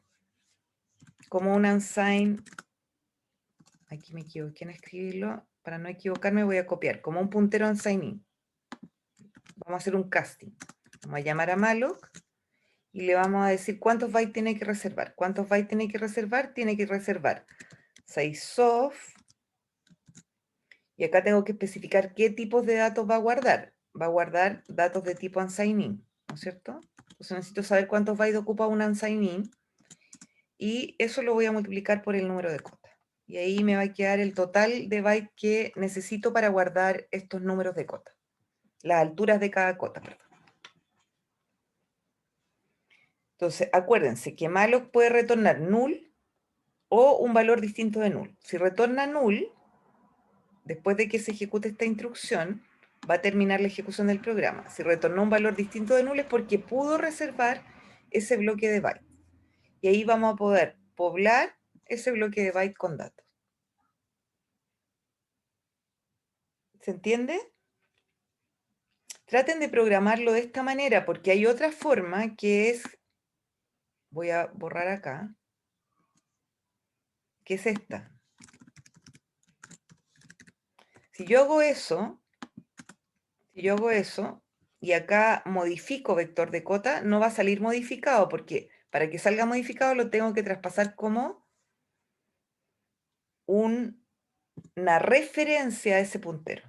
como un unsigned. Aquí me equivoqué en escribirlo. Para no equivocarme voy a copiar. Como un puntero unsigned. Vamos a hacer un casting. Vamos a llamar a malloc y le vamos a decir cuántos bytes tiene que reservar. ¿Cuántos bytes tiene que reservar? Tiene que reservar 6 soft. Y acá tengo que especificar qué tipos de datos va a guardar. Va a guardar datos de tipo unsigned, ¿no es cierto? Entonces necesito saber cuántos bytes ocupa un unsigned y eso lo voy a multiplicar por el número de cotas. Y ahí me va a quedar el total de bytes que necesito para guardar estos números de cotas. Las alturas de cada cota, perdón. Entonces, acuérdense que malloc puede retornar null o un valor distinto de null. Si retorna null, después de que se ejecute esta instrucción, va a terminar la ejecución del programa. Si retornó un valor distinto de null es porque pudo reservar ese bloque de bytes. Y ahí vamos a poder poblar ese bloque de bytes con datos. ¿Se entiende? Traten de programarlo de esta manera porque hay otra forma que es, voy a borrar acá, que es esta. Si yo hago eso, y acá modifico vector de cota, no va a salir modificado porque para que salga modificado lo tengo que traspasar como una referencia a ese puntero.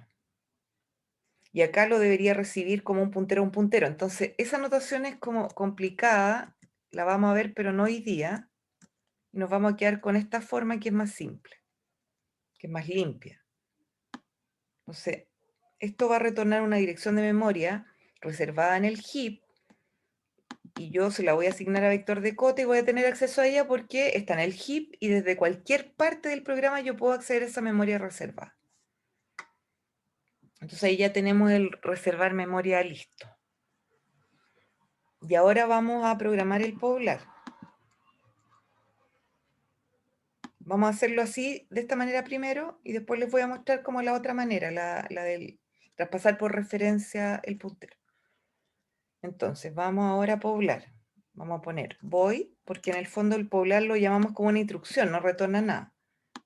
Y acá lo debería recibir como un puntero a un puntero. Entonces, esa notación es como complicada, la vamos a ver, pero no hoy día. Y nos vamos a quedar con esta forma que es más simple, que es más limpia. Entonces, esto va a retornar una dirección de memoria reservada en el heap, y yo se la voy a asignar a vector de cota y voy a tener acceso a ella porque está en el heap y desde cualquier parte del programa yo puedo acceder a esa memoria reservada. Entonces ahí ya tenemos el reservar memoria listo. Y ahora vamos a programar el poblar. Vamos a hacerlo así, de esta manera primero, y después les voy a mostrar como la otra manera, la del traspasar por referencia el puntero. Entonces, vamos ahora a poblar. Vamos a poner void, porque en el fondo el poblar lo llamamos como una instrucción, no retorna nada.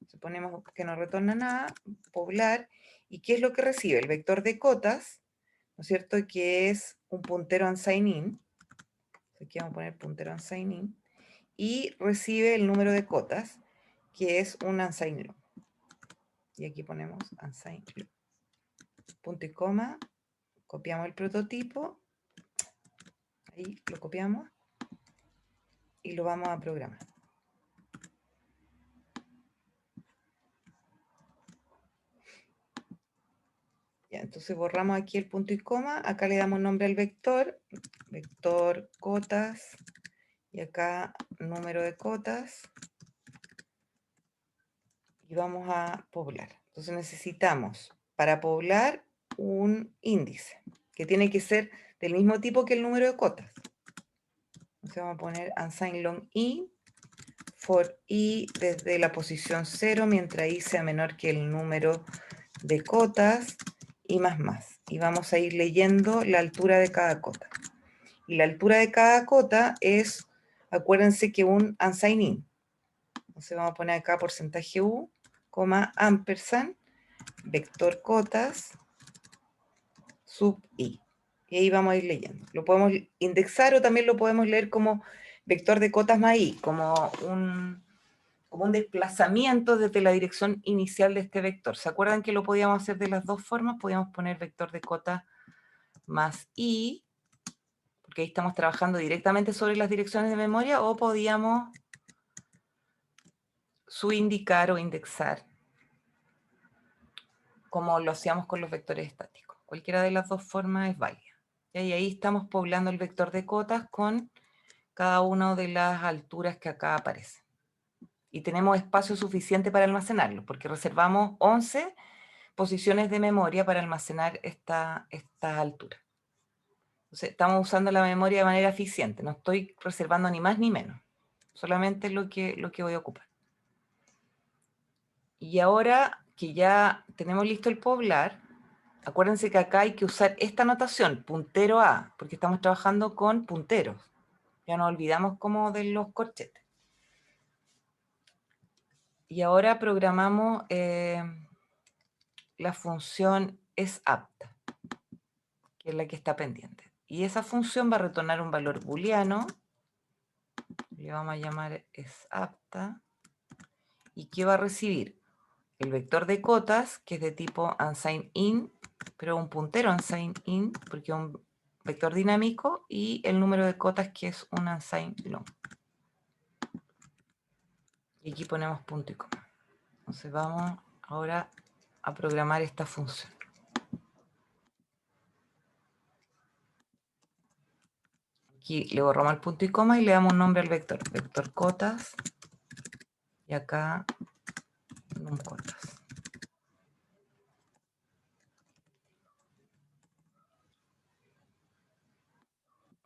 Suponemos que no retorna nada, poblar. ¿Y qué es lo que recibe? El vector de cotas, ¿no es cierto? Que es un puntero unsigned. Aquí vamos a poner puntero unsigned. Y recibe el número de cotas, que es un unsigned long. Y aquí ponemos unsigned long. Punto y coma. Copiamos el prototipo. Ahí lo copiamos. Y lo vamos a programar. Entonces borramos aquí el punto y coma, acá le damos nombre al vector, vector cotas, y acá número de cotas, y vamos a poblar. Entonces necesitamos, para poblar, un índice, que tiene que ser del mismo tipo que el número de cotas. Entonces vamos a poner unsigned long i, for i desde la posición 0, mientras i sea menor que el número de cotas, y más. Y vamos a ir leyendo la altura de cada cota. Y la altura de cada cota es, acuérdense que un unsigned in. Entonces vamos a poner acá porcentaje u, coma, ampersand, vector cotas, sub i. Y ahí vamos a ir leyendo. Lo podemos indexar o también lo podemos leer como vector de cotas más i, como un desplazamiento desde la dirección inicial de este vector. ¿Se acuerdan que lo podíamos hacer de las dos formas? Podíamos poner vector de cotas más i, porque ahí estamos trabajando directamente sobre las direcciones de memoria, o podíamos subindicar o indexar, como lo hacíamos con los vectores estáticos. Cualquiera de las dos formas es válida. Y ahí estamos poblando el vector de cotas con cada una de las alturas que acá aparecen. Y tenemos espacio suficiente para almacenarlo, porque reservamos 11 posiciones de memoria para almacenar estas alturas. Entonces, estamos usando la memoria de manera eficiente. No estoy reservando ni más ni menos. Solamente lo que voy a ocupar. Y ahora que ya tenemos listo el poblar, acuérdense que acá hay que usar esta notación, puntero a, porque estamos trabajando con punteros. Ya nos olvidamos como de los corchetes. Y ahora programamos la función esApta, que es la que está pendiente. Y esa función va a retornar un valor booleano, le vamos a llamar esApta, y que va a recibir el vector de cotas, que es de tipo unsigned in, pero un puntero unsigned in, porque es un vector dinámico, y el número de cotas, que es un unsigned long. Y aquí ponemos punto y coma. Entonces vamos ahora a programar esta función. Aquí le borramos el punto y coma y le damos un nombre al vector, vector cotas, y acá num cotas.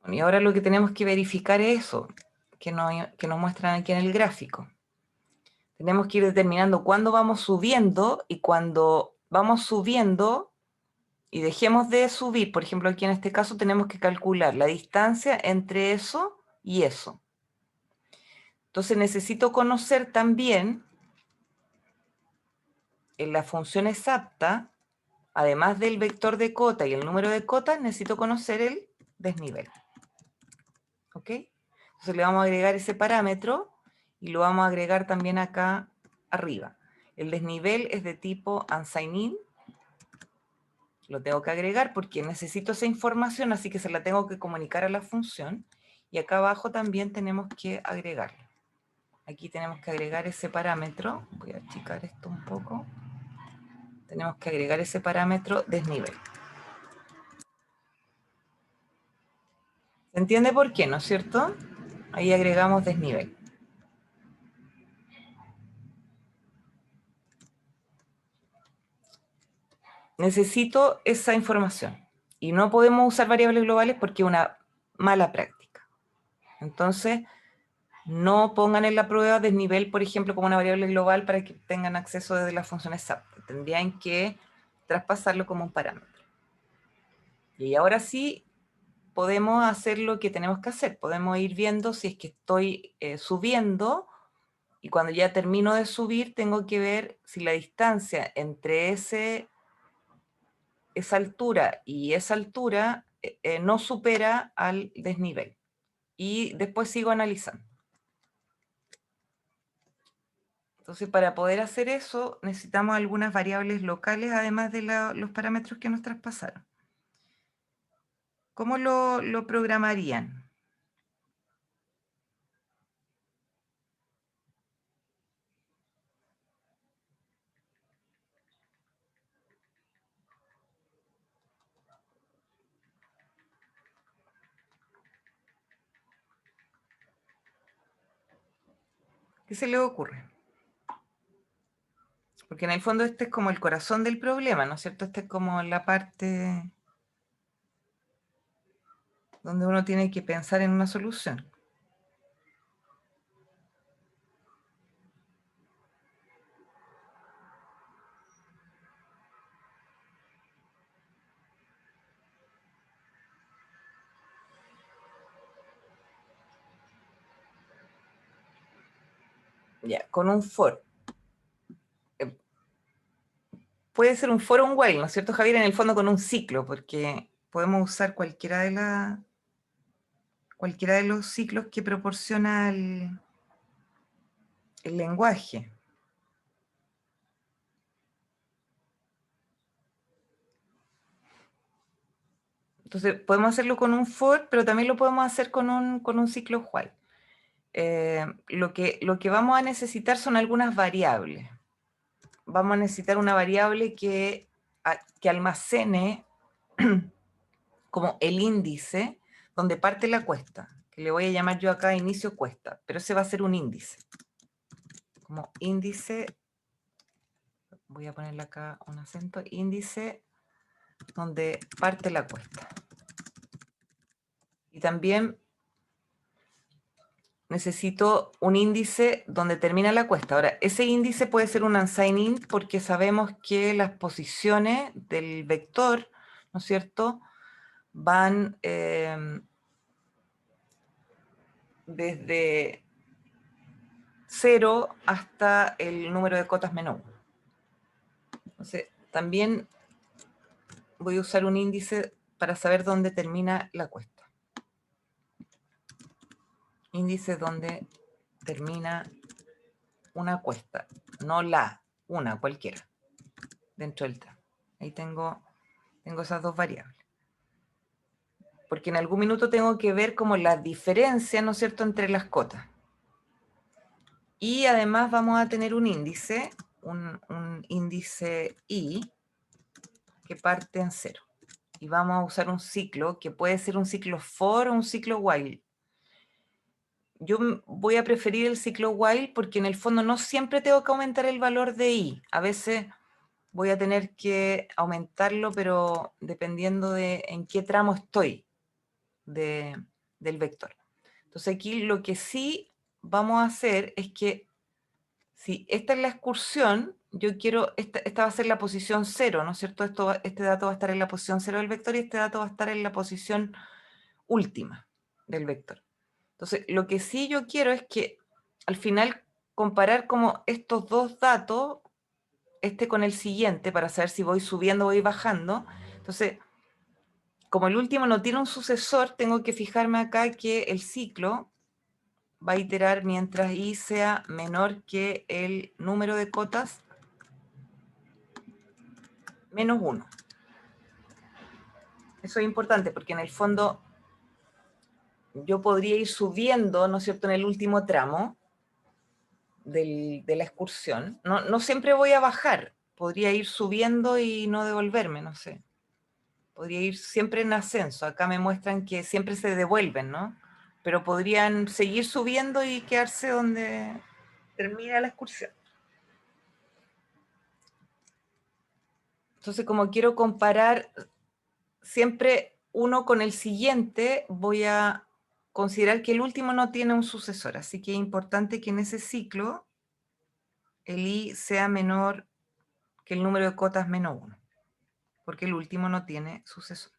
Y ahora lo que tenemos que verificar es eso, que nos muestran aquí en el gráfico. Tenemos que ir determinando cuándo vamos subiendo, y cuando vamos subiendo y dejemos de subir, por ejemplo aquí en este caso tenemos que calcular la distancia entre eso y eso. Entonces necesito conocer también en la función esapta, además del vector de cota y el número de cotas, necesito conocer el desnivel. ¿Ok? Entonces le vamos a agregar ese parámetro y lo vamos a agregar también acá arriba. El desnivel es de tipo unsigned in. Lo tengo que agregar porque necesito esa información, así que se la tengo que comunicar a la función. Y acá abajo también tenemos que agregarlo. Aquí tenemos que agregar ese parámetro. Voy a achicar esto un poco. Tenemos que agregar ese parámetro desnivel. ¿Se entiende por qué, no es cierto? Ahí agregamos desnivel. Necesito esa información. Y no podemos usar variables globales porque es una mala práctica. Entonces, no pongan en la prueba desnivel, por ejemplo, como una variable global para que tengan acceso desde las funciones SAP. Tendrían que traspasarlo como un parámetro. Y ahora sí podemos hacer lo que tenemos que hacer. Podemos ir viendo si es que estoy subiendo, y cuando ya termino de subir tengo que ver si la distancia entre esa altura y esa altura no supera al desnivel. Y después sigo analizando. Entonces, para poder hacer eso, necesitamos algunas variables locales, además de los parámetros que nos traspasaron. ¿Cómo lo programarían? ¿Qué se le ocurre? Porque en el fondo este es como el corazón del problema, ¿no es cierto? Este es como la parte donde uno tiene que pensar en una solución. Ya, con un for. Puede ser un for o un while, ¿no es cierto, Javier? En el fondo con un ciclo, porque podemos usar cualquiera de los ciclos que proporciona el lenguaje. Entonces, podemos hacerlo con un for, pero también lo podemos hacer con un ciclo while. Lo que vamos a necesitar son algunas variables. Vamos a necesitar una variable que almacene como el índice donde parte la cuesta, que le voy a llamar yo acá inicio cuesta, pero ese va a ser un índice. Como índice, voy a ponerle acá un acento, índice donde parte la cuesta. Y también necesito un índice donde termina la cuesta. Ahora, ese índice puede ser un unsigned int porque sabemos que las posiciones del vector, ¿no es cierto?, van desde 0 hasta el número de cotas menos 1. Entonces, también voy a usar un índice para saber dónde termina la cuesta. Índice donde termina una cuesta, no una, cualquiera, dentro del tramo. Ahí tengo esas dos variables. Porque en algún minuto tengo que ver como la diferencia, ¿no es cierto?, entre las cotas. Y además vamos a tener un índice, un índice i, que parte en 0. Y vamos a usar un ciclo, que puede ser un ciclo for o un ciclo while. Yo voy a preferir el ciclo while porque en el fondo no siempre tengo que aumentar el valor de i. A veces voy a tener que aumentarlo, pero dependiendo de en qué tramo estoy del vector. Entonces aquí lo que sí vamos a hacer es que si esta es la excursión, yo quiero, esta va a ser la posición 0, ¿no es cierto? Este dato va a estar en la posición 0 del vector y este dato va a estar en la posición última del vector. Entonces, lo que sí yo quiero es que al final comparar como estos dos datos, este con el siguiente, para saber si voy subiendo o voy bajando. Entonces, como el último no tiene un sucesor, tengo que fijarme acá que el ciclo va a iterar mientras i sea menor que el número de cotas menos 1. Eso es importante porque en el fondo yo podría ir subiendo, ¿no es cierto?, en el último tramo de la excursión. No siempre voy a bajar, podría ir subiendo y no devolverme, no sé. Podría ir siempre en ascenso. Acá me muestran que siempre se devuelven, ¿no? Pero podrían seguir subiendo y quedarse donde termina la excursión. Entonces, como quiero comparar siempre uno con el siguiente, voy a considerar que el último no tiene un sucesor. Así que es importante que en ese ciclo el i sea menor que el número de cotas menos 1, porque el último no tiene sucesor.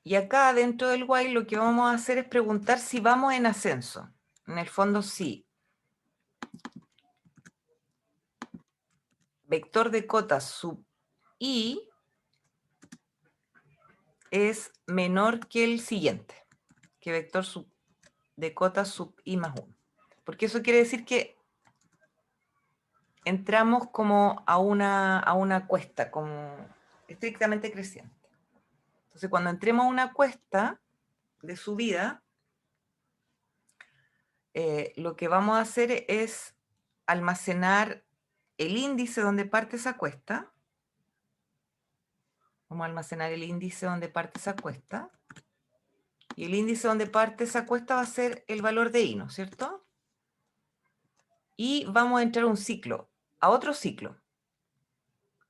Y acá dentro del while lo que vamos a hacer es preguntar si vamos en ascenso. En el fondo sí. Vector de cotas sub i es menor que el siguiente, que vector de cotas sub i más 1. Porque eso quiere decir que entramos como a una cuesta, como estrictamente creciente. Entonces, cuando entremos a una cuesta de subida, lo que vamos a hacer es almacenar el índice donde parte esa cuesta. Vamos a almacenar el índice donde parte esa cuesta. Y el índice donde parte esa cuesta va a ser el valor de I, ¿no es cierto? Y vamos a entrar a un ciclo, a otro ciclo,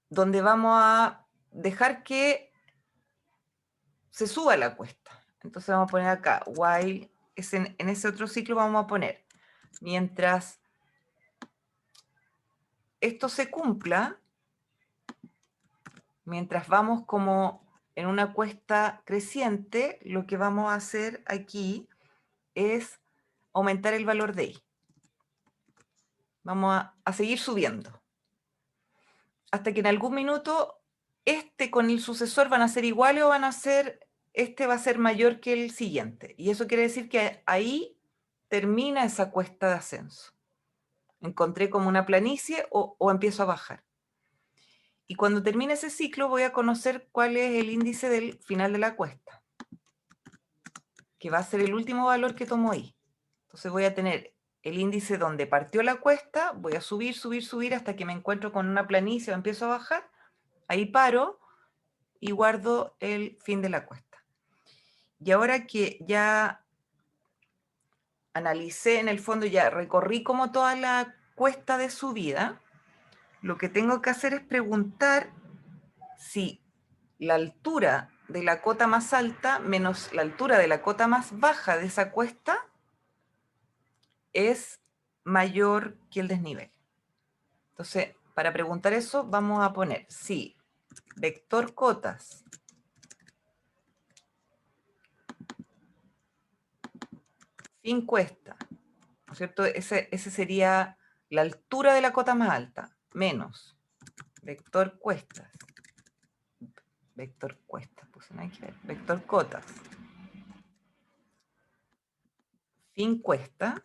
donde vamos a dejar que se suba la cuesta. Entonces vamos a poner acá, while, en ese otro ciclo vamos a poner, mientras esto se cumpla, mientras vamos como en una cuesta creciente, lo que vamos a hacer aquí es aumentar el valor de I. Vamos a seguir subiendo. Hasta que en algún minuto este con el sucesor van a ser iguales o van a ser, este va a ser mayor que el siguiente. Y eso quiere decir que ahí termina esa cuesta de ascenso. Encontré como una planicie o empiezo a bajar. Y cuando termine ese ciclo voy a conocer cuál es el índice del final de la cuesta, que va a ser el último valor que tomo ahí. Entonces voy a tener el índice donde partió la cuesta, voy a subir, subir, subir hasta que me encuentro con una planicie o empiezo a bajar. Ahí paro y guardo el fin de la cuesta. Y ahora que ya analicé en el fondo, ya recorrí como toda la cuesta de subida, lo que tengo que hacer es preguntar si la altura de la cota más alta menos la altura de la cota más baja de esa cuesta es mayor que el desnivel. Entonces, para preguntar eso, vamos a poner si vector cotas fin cuesta, ¿no es cierto? Ese sería la altura de la cota más alta, menos vector cuestas, pues no hay que ver, vector cotas, fin cuesta,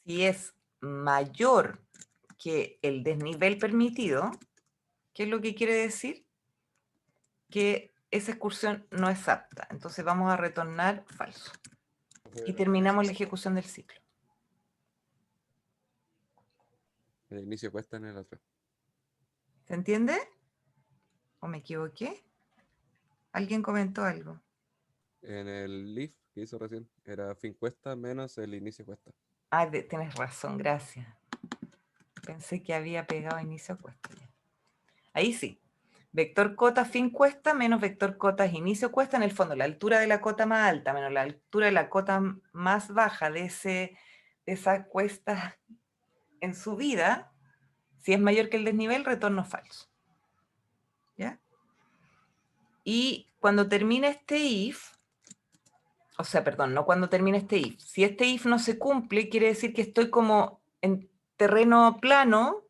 si es mayor que el desnivel permitido, ¿qué es lo que quiere decir? Que esa excursión no es apta. Entonces vamos a retornar falso. Y terminamos la ejecución del ciclo. El inicio cuesta en el otro. ¿Se entiende? ¿O me equivoqué? ¿Alguien comentó algo? En el leaf que hizo recién, era fin cuesta menos el inicio cuesta. Ah, tienes razón, gracias. Pensé que había pegado inicio cuesta. Ahí sí. Vector cota fin cuesta menos vector cotas inicio cuesta. En el fondo, la altura de la cota más alta menos la altura de la cota más baja de esa cuesta en subida, si es mayor que el desnivel, retorno falso. ¿Ya? Y cuando termine este if, o sea, perdón, no cuando termine este if, si este if no se cumple, quiere decir que estoy como en terreno plano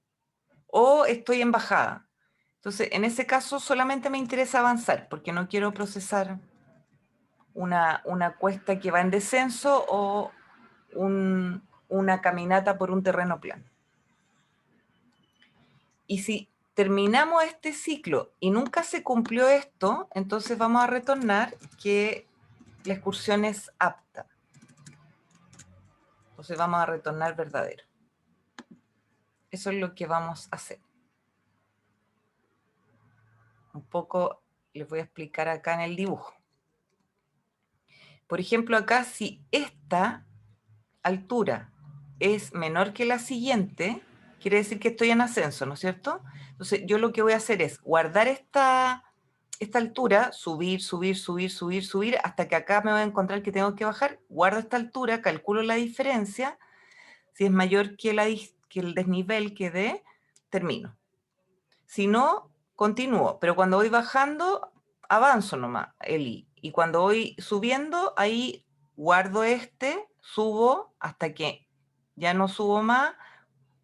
o estoy en bajada. Entonces, en ese caso solamente me interesa avanzar, porque no quiero procesar una cuesta que va en descenso o una caminata por un terreno plano. Y si terminamos este ciclo y nunca se cumplió esto, entonces vamos a retornar que la excursión es apta. Entonces vamos a retornar verdadero. Eso es lo que vamos a hacer. Un poco les voy a explicar acá en el dibujo. Por ejemplo, acá si esta altura es menor que la siguiente, quiere decir que estoy en ascenso, ¿no es cierto? Entonces yo lo que voy a hacer es guardar esta altura, subir, subir, subir, subir, subir, hasta que acá me voy a encontrar que tengo que bajar, guardo esta altura, calculo la diferencia, si es mayor que el desnivel que dé, termino. Si no, continúo, pero cuando voy bajando, avanzo nomás el I. Y cuando voy subiendo, ahí guardo subo hasta que ya no subo más,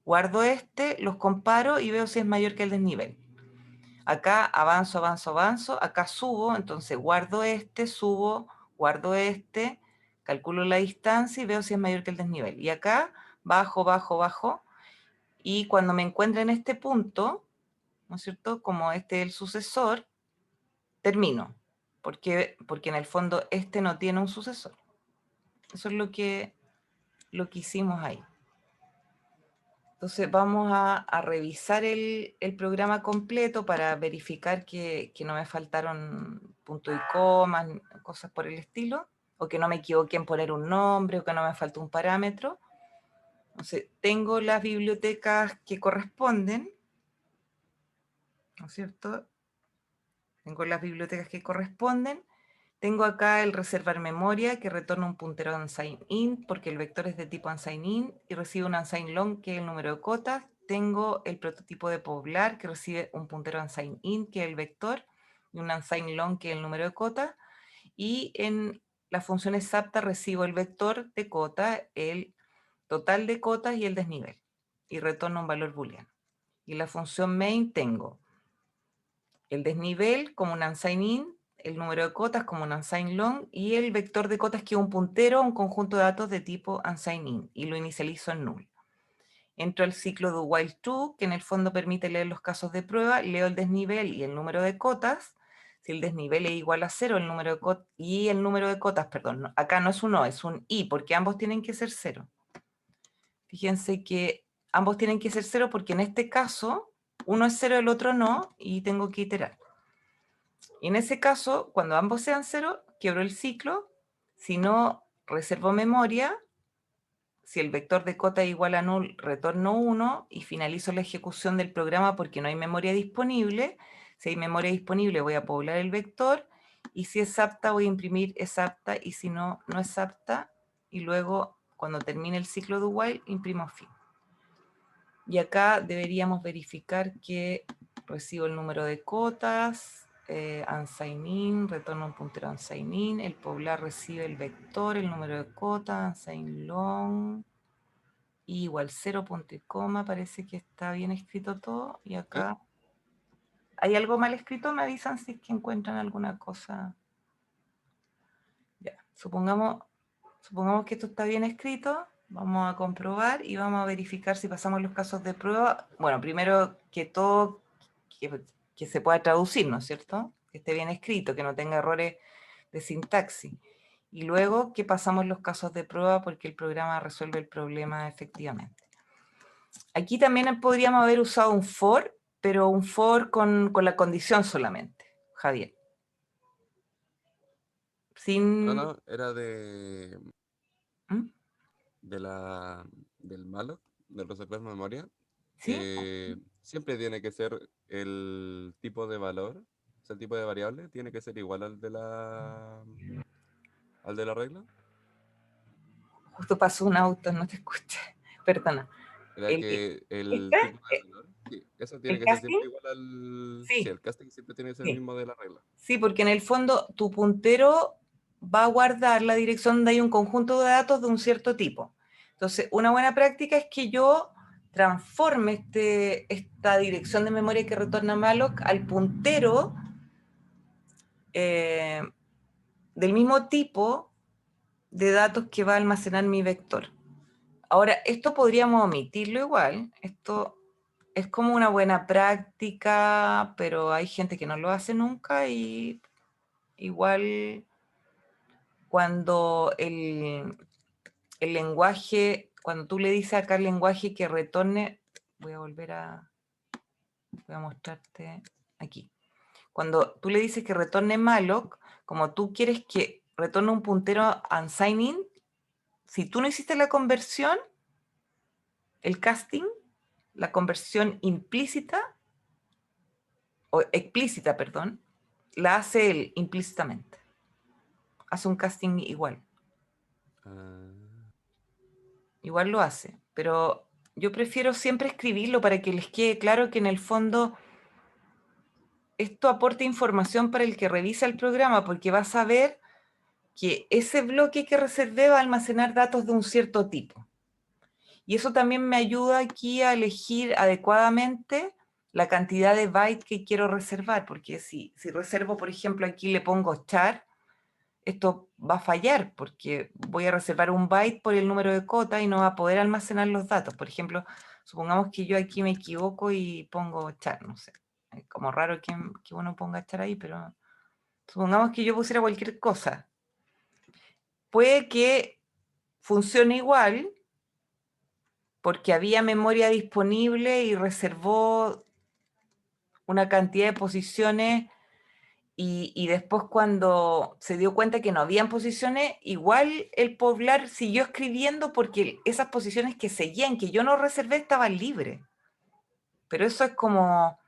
guardo los comparo y veo si es mayor que el desnivel. Acá avanzo, avanzo, avanzo, acá subo, entonces guardo subo, guardo calculo la distancia y veo si es mayor que el desnivel. Y acá bajo, bajo, bajo, y cuando me encuentre en este punto, ¿no es cierto? Como este es el sucesor, termino, porque en el fondo no tiene un sucesor. Eso es lo que hicimos ahí. Entonces vamos a revisar el programa completo para verificar que no me faltaron punto y comas, cosas por el estilo, o que no me equivoqué en poner un nombre, o que no me faltó un parámetro. Entonces tengo las bibliotecas que corresponden, ¿no es cierto? Tengo las bibliotecas que corresponden. Tengo acá el reservar memoria que retorna un puntero unsigned int porque el vector es de tipo unsigned int y recibe un unsigned long que es el número de cotas. Tengo el prototipo de poblar que recibe un puntero unsigned int que es el vector y un unsigned long que es el número de cotas. Y en las funciones SAPTA recibo el vector de cota, el total de cotas y el desnivel y retorno un valor booleano. Y en la función main tengo el desnivel como un unsigned int, el número de cotas como un unsigned long y el vector de cotas que es un puntero a un conjunto de datos de tipo unsigned int y lo inicializo en null. Entro al ciclo do while true, que en el fondo permite leer los casos de prueba, leo el desnivel y el número de cotas. Si el desnivel es igual a 0, el número de y el número de cotas, perdón, acá no es un O, es un I, porque ambos tienen que ser 0. Fíjense que ambos tienen que ser 0 porque en este caso uno es 0, el otro no, y tengo que iterar. Y en ese caso, cuando ambos sean 0, quiebro el ciclo. Si no, reservo memoria. Si el vector de cota es igual a null, retorno 1 y finalizo la ejecución del programa porque no hay memoria disponible. Si hay memoria disponible, voy a poblar el vector. Y si es apta, voy a imprimir es apta. Y si no, no es apta. Y luego, cuando termine el ciclo do while, imprimo fin. Y acá deberíamos verificar que recibo el número de cotas, unsigned in, retorno un puntero unsigned in, el poblar recibe el vector, el número de cotas, unsigned long, y igual 0 punto y coma, parece que está bien escrito todo, y ¿Sí? acá, ¿hay algo mal escrito? Me avisan si es que encuentran alguna cosa. Ya, supongamos que esto está bien escrito, vamos a comprobar y vamos a verificar si pasamos los casos de prueba. Bueno, primero que todo, que se pueda traducir, ¿no es cierto? Que esté bien escrito, que no tenga errores de sintaxis. Y luego que pasamos los casos de prueba porque el programa resuelve el problema efectivamente. Aquí también podríamos haber usado un for, pero un for con la condición solamente, Javier. No, Sin... no, era de, ¿Mm? de la, del malloc, del reservar memoria, ¿Sí? siempre tiene que ser el tipo de valor, o sea, el tipo de variable, tiene que ser igual al de la regla. Justo pasó un auto, no te escuché. Perdona. Era El, que el ¿Esta? tipo de valor, sí, eso tiene ¿El que ser casting? siempre igual al... Sí, Sí, el casting siempre tiene que ser el sí. mismo de la regla. Sí, porque en el fondo tu puntero va a guardar la dirección donde hay un conjunto de datos de un cierto tipo. Entonces, una buena práctica es que yo transforme esta dirección de memoria que retorna malloc al puntero eh, del mismo tipo de datos que va a almacenar mi vector. Ahora, esto podríamos omitirlo igual. Esto es como una buena práctica, pero hay gente que no lo hace nunca y igual cuando el lenguaje, cuando tú le dices acá al lenguaje que retorne, voy a mostrarte aquí. Cuando tú le dices que retorne malloc, como tú quieres que retorne un puntero unsigned int, si tú no hiciste la conversión, el casting, la conversión implícita, o explícita, perdón, la hace él implícitamente. Hace un casting igual. Ah, Igual lo hace, pero yo prefiero siempre escribirlo para que les quede claro que en el fondo esto aporta información para el que revisa el programa, porque va a saber que ese bloque que reservé va a almacenar datos de un cierto tipo. Y eso también me ayuda aquí a elegir adecuadamente la cantidad de bytes que quiero reservar, porque si reservo, por ejemplo, aquí le pongo char, esto va a fallar porque voy a reservar un byte por el número de cota y no va a poder almacenar los datos. Por ejemplo, supongamos que yo aquí me equivoco y pongo char, no sé. Es como raro que uno ponga char ahí, pero supongamos que yo pusiera cualquier cosa. Puede que funcione igual, porque había memoria disponible y reservó una cantidad de posiciones y después cuando se dio cuenta que no habían posiciones, igual el Poblar siguió escribiendo porque esas posiciones que seguían, que yo no reservé, estaban libres. Pero eso es como,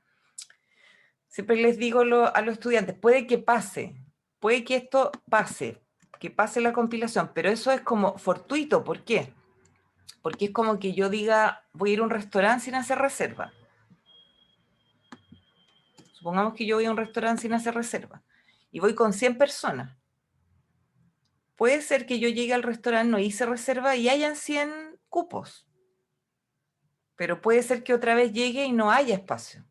siempre les digo a los estudiantes, puede que pase, puede que esto pase, que pase la compilación, pero eso es como fortuito. ¿Por qué? Porque es como que yo diga, voy a ir a un restaurante sin hacer reserva. Supongamos que yo voy a un restaurante sin hacer reserva y voy con 100 personas. Puede ser que yo llegue al restaurante, no hice reserva y hayan 100 cupos. Pero puede ser que otra vez llegue y no haya espacio.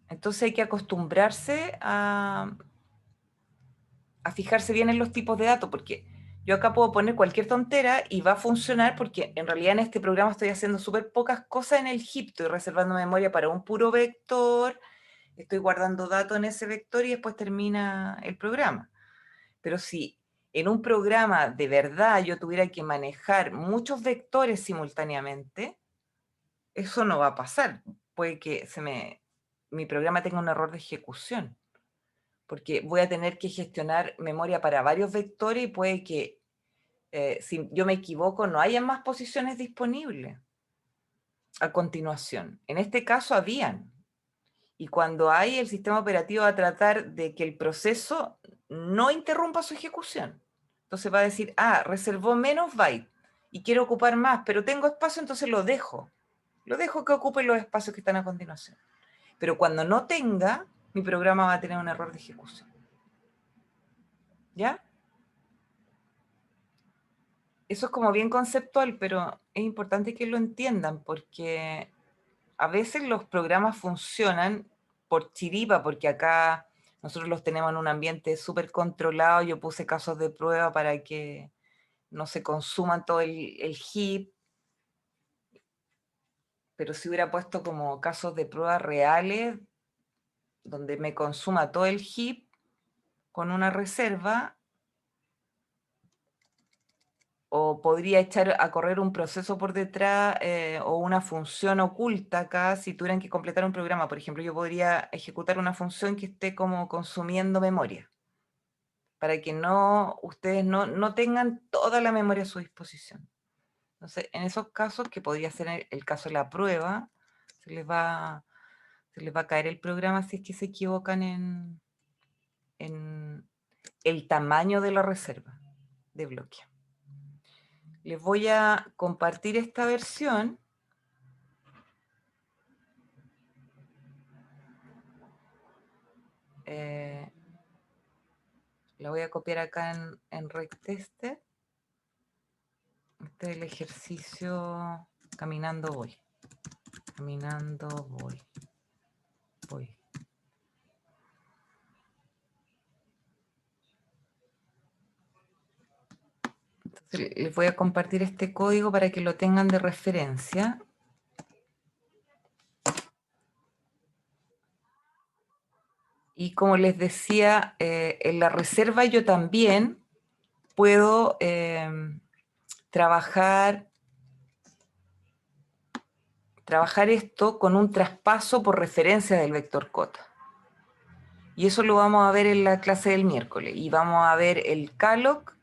Entonces hay que acostumbrarse a fijarse bien en los tipos de datos, porque yo acá puedo poner cualquier tontera y va a funcionar porque en realidad en este programa estoy haciendo súper pocas cosas en el heap, estoy reservando memoria para un puro vector, estoy guardando datos en ese vector y después termina el programa. Pero si en un programa de verdad yo tuviera que manejar muchos vectores simultáneamente, eso no va a pasar. Puede que mi programa tenga un error de ejecución, porque voy a tener que gestionar memoria para varios vectores y puede que si yo me equivoco no haya más posiciones disponibles a continuación. En este caso habían. Y cuando hay, el sistema operativo va a tratar de que el proceso no interrumpa su ejecución. Entonces va a decir, reservó menos bytes y quiero ocupar más, pero tengo espacio, entonces lo dejo. Lo dejo que ocupe los espacios que están a continuación. Pero cuando no tenga, mi programa va a tener un error de ejecución. ¿Ya? Eso es como bien conceptual, pero es importante que lo entiendan porque a veces los programas funcionan por chiripa, porque acá nosotros los tenemos en un ambiente súper controlado. Yo puse casos de prueba para que no se consuman todo el heap, pero si hubiera puesto como casos de prueba reales, donde me consuma todo el heap con una reserva, o podría echar a correr un proceso por detrás o una función oculta acá si tuvieran que completar un programa. Por ejemplo, yo podría ejecutar una función que esté como consumiendo memoria, para que ustedes no tengan toda la memoria a su disposición. Entonces, en esos casos, que podría ser el caso de la prueba, se les va a caer el programa si es que se equivocan en el tamaño de la reserva de bloque. Les voy a compartir esta versión. La voy a copiar acá en RecTester. Este es el ejercicio caminando voy. Caminando voy. Entonces les voy a compartir este código para que lo tengan de referencia. Y como les decía, en la reserva yo también puedo trabajar esto con un traspaso por referencia del vector cota. Y eso lo vamos a ver en la clase del miércoles. Y vamos a ver el calloc,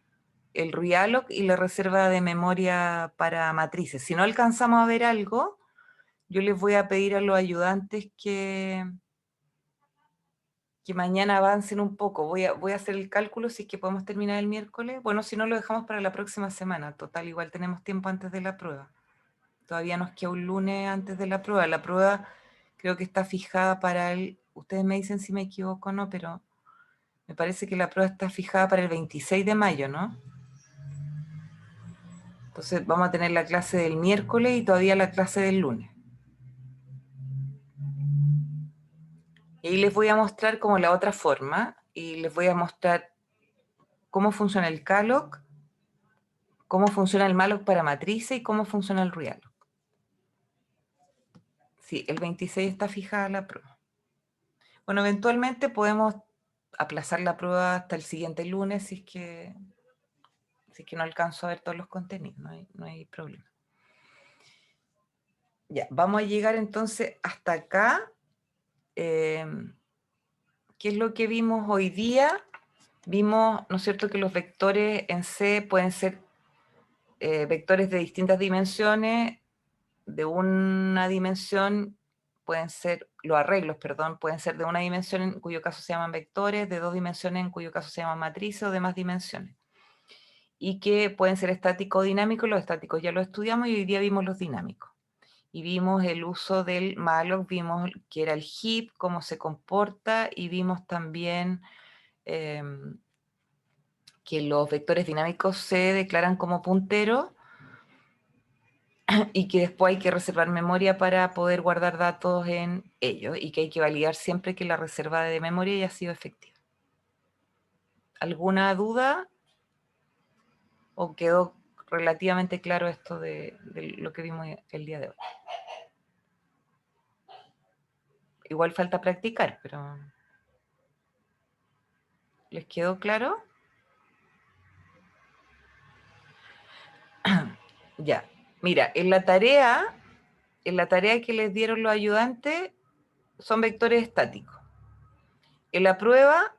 el realloc y la reserva de memoria para matrices. Si no alcanzamos a ver algo, yo les voy a pedir a los ayudantes que mañana avancen un poco. Voy a hacer el cálculo si es que podemos terminar el miércoles. Bueno, si no, lo dejamos para la próxima semana. Total, igual tenemos tiempo antes de la prueba. Todavía nos queda un lunes antes de la prueba. La prueba creo que está fijada para ustedes me dicen si me equivoco o no, pero me parece que la prueba está fijada para el 26 de mayo, ¿no? Entonces vamos a tener la clase del miércoles y todavía la clase del lunes. Y ahí les voy a mostrar como la otra forma, y les voy a mostrar cómo funciona el calloc, cómo funciona el malloc para matrices y cómo funciona el realloc. Sí, el 26 está fijada la prueba. Bueno, eventualmente podemos aplazar la prueba hasta el siguiente lunes si es que Así que no alcanzo a ver todos los contenidos, no hay problema. Ya, vamos a llegar entonces hasta acá. ¿Qué es lo que vimos hoy día? Vimos, ¿no es cierto?, que los vectores en C pueden ser vectores de distintas dimensiones. De una dimensión pueden ser, los arreglos, perdón, pueden ser de una dimensión en cuyo caso se llaman vectores, de 2 dimensiones en cuyo caso se llaman matrices o de más dimensiones. Y que pueden ser estáticos o dinámicos. Los estáticos ya los estudiamos y hoy día vimos los dinámicos. Y vimos el uso del malloc, vimos que era el heap, cómo se comporta, y vimos también que los vectores dinámicos se declaran como punteros y que después hay que reservar memoria para poder guardar datos en ellos y que hay que validar siempre que la reserva de memoria haya sido efectiva. ¿Alguna duda? ¿O quedó relativamente claro esto de lo que vimos el día de hoy? Igual falta practicar, pero ¿les quedó claro? Ya, mira, en la tarea que les dieron los ayudantes son vectores estáticos. En la prueba,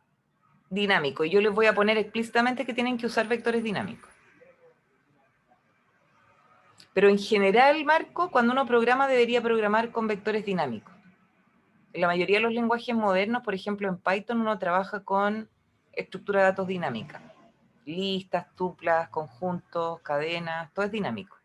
dinámico. Y yo les voy a poner explícitamente que tienen que usar vectores dinámicos. Pero en general, Marco, cuando uno programa debería programar con vectores dinámicos. En la mayoría de los lenguajes modernos, por ejemplo en Python, uno trabaja con estructura de datos dinámica. Listas, tuplas, conjuntos, cadenas, todo es dinámico.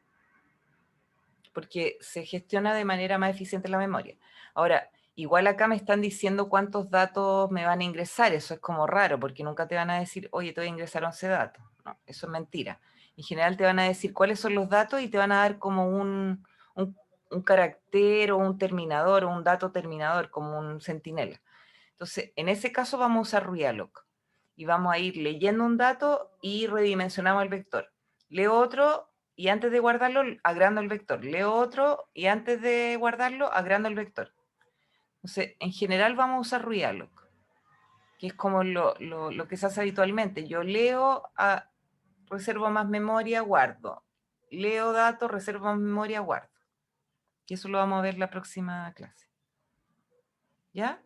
Porque se gestiona de manera más eficiente la memoria. Ahora, igual acá me están diciendo cuántos datos me van a ingresar. Eso es como raro, porque nunca te van a decir, oye, te voy a ingresar 11 datos. No, eso es mentira. En general te van a decir cuáles son los datos y te van a dar como un carácter o un terminador o un dato terminador, como un centinela. Entonces, en ese caso vamos a usar realloc. Y vamos a ir leyendo un dato y redimensionamos el vector. Leo otro y antes de guardarlo agrando el vector. Leo otro y antes de guardarlo agrando el vector. Entonces, en general vamos a usar realloc, que es como lo que se hace habitualmente. Yo leo, reservo más memoria, guardo. Leo datos, reservo más memoria, guardo. Y eso lo vamos a ver la próxima clase. ¿Ya?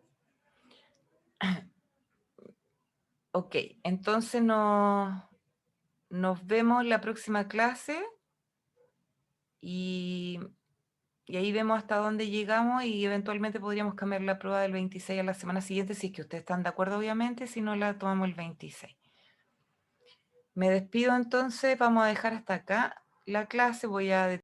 Ok, entonces nos vemos la próxima clase y ahí vemos hasta dónde llegamos y eventualmente podríamos cambiar la prueba del 26 a la semana siguiente, si es que ustedes están de acuerdo, obviamente, si no la tomamos el 26. Me despido entonces, vamos a dejar hasta acá la clase, voy a